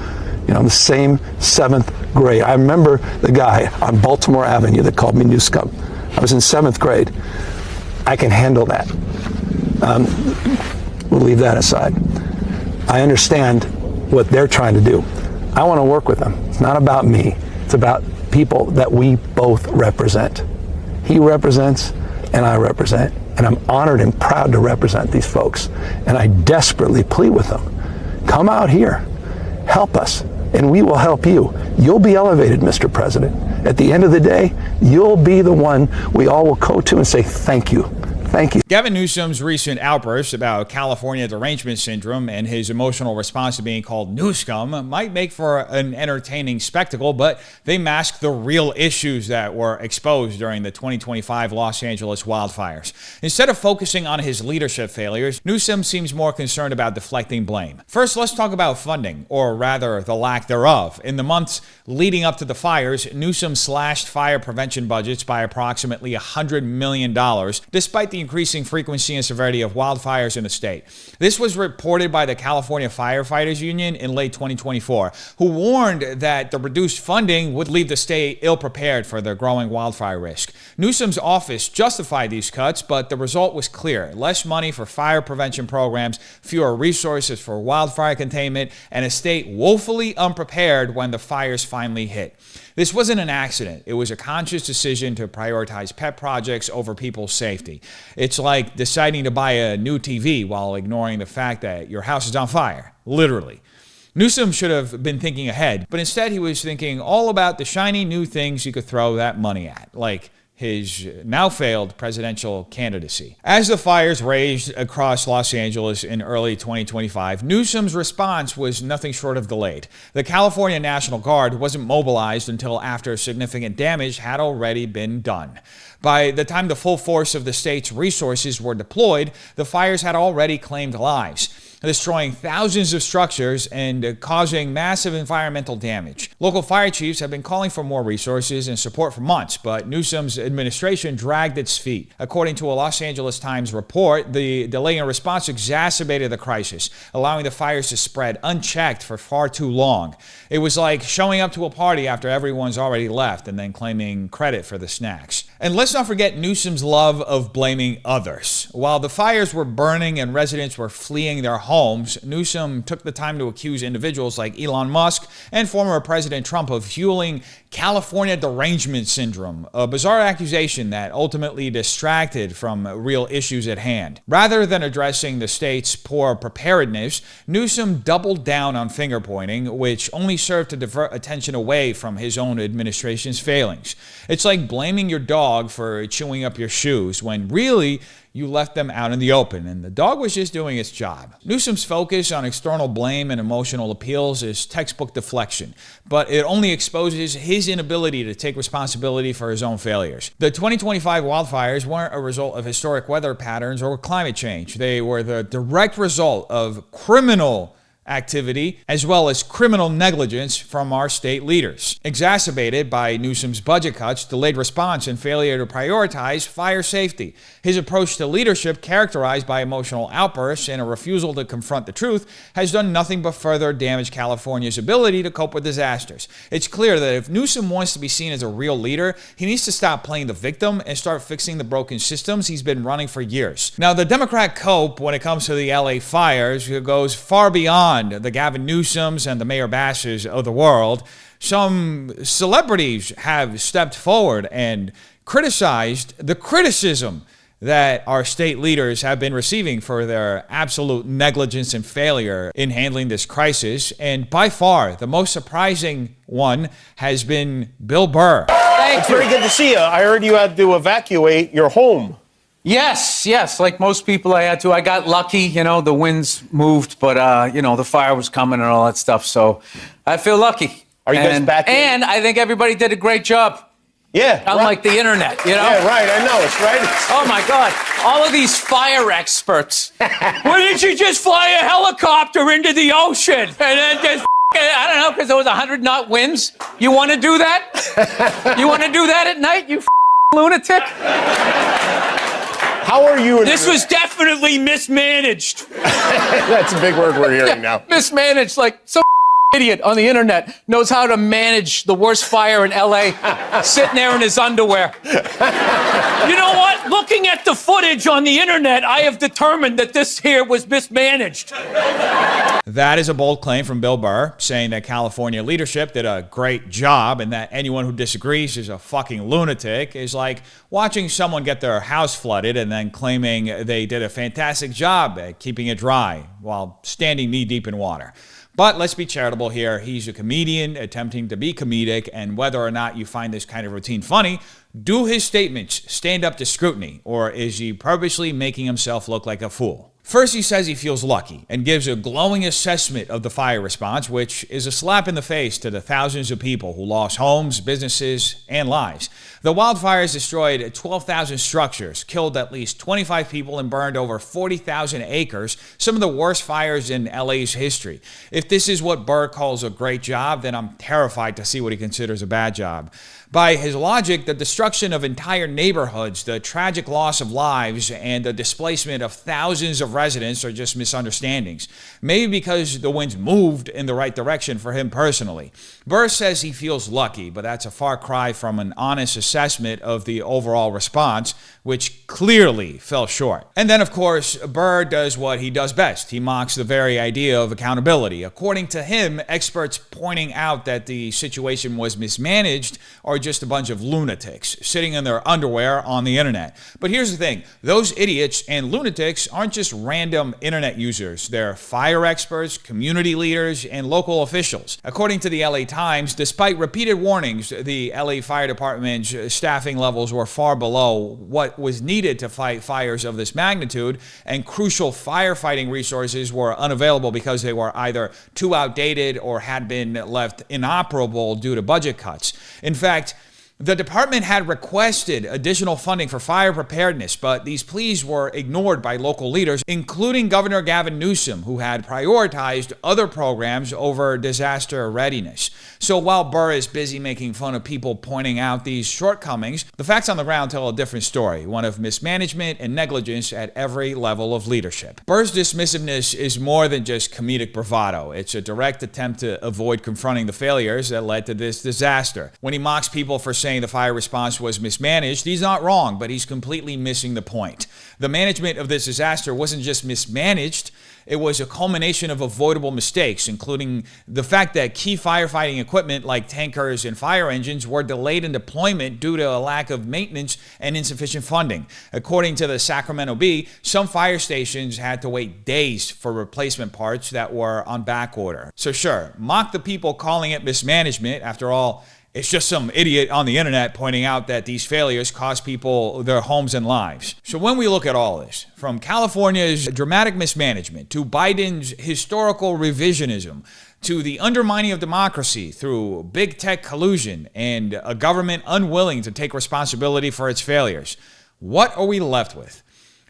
You know, I'm the same 7th grade. I remember the guy on Baltimore Avenue that called me new scum. I was in 7th grade. I can handle that. We'll leave that aside. I understand what they're trying to do. I want to work with them. It's not about me. It's about people that we both represent. He represents and I represent. And I'm honored and proud to represent these folks. And I desperately plead with them. Come out here. Help us. And we will help you. You'll be elevated, Mr. President. At the end of the day, you'll be the one we all will go to and say thank you. Thank you. Gavin Newsom's recent outbursts about California derangement syndrome and his emotional response to being called new scum might make for an entertaining spectacle, but they mask the real issues that were exposed during the 2025 Los Angeles wildfires. Instead of focusing on his leadership failures, Newsom seems more concerned about deflecting blame. First, let's talk about funding, or rather the lack thereof. In the months leading up to the fires, Newsom slashed fire prevention budgets by approximately $100 million, despite the increasing frequency and severity of wildfires in the state. This was reported by the California Firefighters Union in late 2024, who warned that the reduced funding would leave the state ill-prepared for the growing wildfire risk. Newsom's office justified these cuts, but the result was clear: less money for fire prevention programs, fewer resources for wildfire containment, and a state woefully unprepared when the fires finally hit. This wasn't an accident. It was a conscious decision to prioritize pet projects over people's safety. It's like deciding to buy a new TV while ignoring the fact that your house is on fire, literally. Newsom should have been thinking ahead, but instead he was thinking all about the shiny new things he could throw that money at, like his now failed presidential candidacy. As the fires raged across Los Angeles in early 2025, Newsom's response was nothing short of delayed. The California National Guard wasn't mobilized until after significant damage had already been done. By the time the full force of the state's resources were deployed, the fires had already claimed lives, destroying thousands of structures and causing massive environmental damage. Local fire chiefs have been calling for more resources and support for months, but Newsom's administration dragged its feet. According to a Los Angeles Times report, the delay in response exacerbated the crisis, allowing the fires to spread unchecked for far too long. It was like showing up to a party after everyone's already left and then claiming credit for the snacks. And let's not forget Newsom's love of blaming others. While the fires were burning and residents were fleeing their homes, Newsom took the time to accuse individuals like Elon Musk and former President Trump of fueling California derangement syndrome, a bizarre accusation that ultimately distracted from real issues at hand. Rather than addressing the state's poor preparedness, Newsom doubled down on finger-pointing, which only served to divert attention away from his own administration's failings. It's like blaming your dog for chewing up your shoes when really you left them out in the open, and the dog was just doing its job. Newsom's focus on external blame and emotional appeals is textbook deflection, but it only exposes his inability to take responsibility for his own failures. The 2025 wildfires weren't a result of historic weather patterns or climate change. They were the direct result of criminal activity as well as criminal negligence from our state leaders, exacerbated by Newsom's budget cuts, delayed response, and failure to prioritize fire safety. His approach to leadership, characterized by emotional outbursts and a refusal to confront the truth, has done nothing but further damage California's ability to cope with disasters. It's clear that if Newsom wants to be seen as a real leader, he needs to stop playing the victim and start fixing the broken systems he's been running for years. Now, the Democrat cope when it comes to the LA fires goes far beyond the Gavin Newsoms and the Mayor Basses of the world. Some celebrities have stepped forward and criticized the criticism that our state leaders have been receiving for their absolute negligence and failure in handling this crisis. And by far, the most surprising one has been Bill Burr. It's very good to see you. I heard you had to evacuate your home. Yes. Like most people, I had to. I got lucky, the winds moved, but, the fire was coming and all that stuff. So I feel lucky. Are you guys back in? And I think everybody did a great job. Yeah. Unlike the internet, Yeah, right. I know. It's right. Oh, my God. All of these fire experts. Why didn't you just fly a helicopter into the ocean? And then just, I don't know, because there was 100-knot winds? You want to do that? You want to do that at night, you lunatic? How are you? This was definitely mismanaged. That's a big word we're hearing now. Mismanaged, like some idiot on the internet knows how to manage the worst fire in LA, sitting there in his underwear. You know what? Looking at the footage on the internet, I have determined that this here was mismanaged. That is a bold claim from Bill Burr, saying that California leadership did a great job and that anyone who disagrees is a fucking lunatic, is like watching someone get their house flooded and then claiming they did a fantastic job at keeping it dry while standing knee-deep in water. But let's be charitable here. He's a comedian attempting to be comedic, and whether or not you find this kind of routine funny, do his statements stand up to scrutiny, or is he purposely making himself look like a fool? First, he says he feels lucky and gives a glowing assessment of the fire response, which is a slap in the face to the thousands of people who lost homes, businesses, and lives. The wildfires destroyed 12,000 structures, killed at least 25 people, and burned over 40,000 acres, some of the worst fires in LA's history. If this is what Burr calls a great job, then I'm terrified to see what he considers a bad job. By his logic, the destruction of entire neighborhoods, the tragic loss of lives, and the displacement of thousands of residents are just misunderstandings. Maybe because the winds moved in the right direction for him personally. Burr says he feels lucky, but that's a far cry from an honest assessment of the overall response, which clearly fell short. And then, of course, Burr does what he does best. He mocks the very idea of accountability. According to him, experts pointing out that the situation was mismanaged are just a bunch of lunatics sitting in their underwear on the internet. But here's the thing. Those idiots and lunatics aren't just random internet users. They're fire experts, community leaders, and local officials. According to the LA Times, despite repeated warnings, the LA Fire Department's staffing levels were far below what was needed to fight fires of this magnitude, and crucial firefighting resources were unavailable because they were either too outdated or had been left inoperable due to budget cuts. In fact, the department had requested additional funding for fire preparedness, but these pleas were ignored by local leaders, including Governor Gavin Newsom, who had prioritized other programs over disaster readiness. So while Burr is busy making fun of people pointing out these shortcomings, the facts on the ground tell a different story, one of mismanagement and negligence at every level of leadership. Burr's dismissiveness is more than just comedic bravado. It's a direct attempt to avoid confronting the failures that led to this disaster. When he mocks people for saying the fire response was mismanaged. He's not wrong, but he's completely missing the point. The management of this disaster wasn't just mismanaged, it was a culmination of avoidable mistakes, including the fact that key firefighting equipment like tankers and fire engines were delayed in deployment due to a lack of maintenance and insufficient funding. According to the Sacramento Bee, some fire stations had to wait days for replacement parts that were on back order. So sure, mock the people calling it mismanagement. After all, it's just some idiot on the internet pointing out that these failures cost people their homes and lives. So when we look at all this, from California's dramatic mismanagement to Biden's historical revisionism, to the undermining of democracy through big tech collusion and a government unwilling to take responsibility for its failures, what are we left with?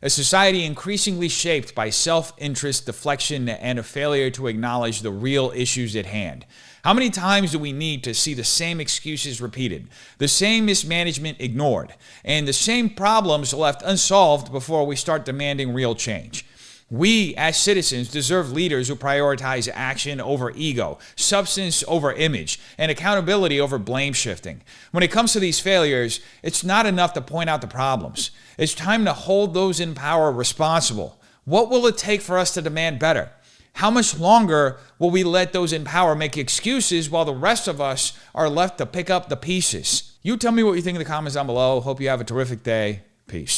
A society increasingly shaped by self-interest, deflection, and a failure to acknowledge the real issues at hand. How many times do we need to see the same excuses repeated, the same mismanagement ignored, and the same problems left unsolved before we start demanding real change? We, as citizens, deserve leaders who prioritize action over ego, substance over image, and accountability over blame shifting. When it comes to these failures, it's not enough to point out the problems. It's time to hold those in power responsible. What will it take for us to demand better? How much longer will we let those in power make excuses while the rest of us are left to pick up the pieces? You tell me what you think in the comments down below. Hope you have a terrific day. Peace.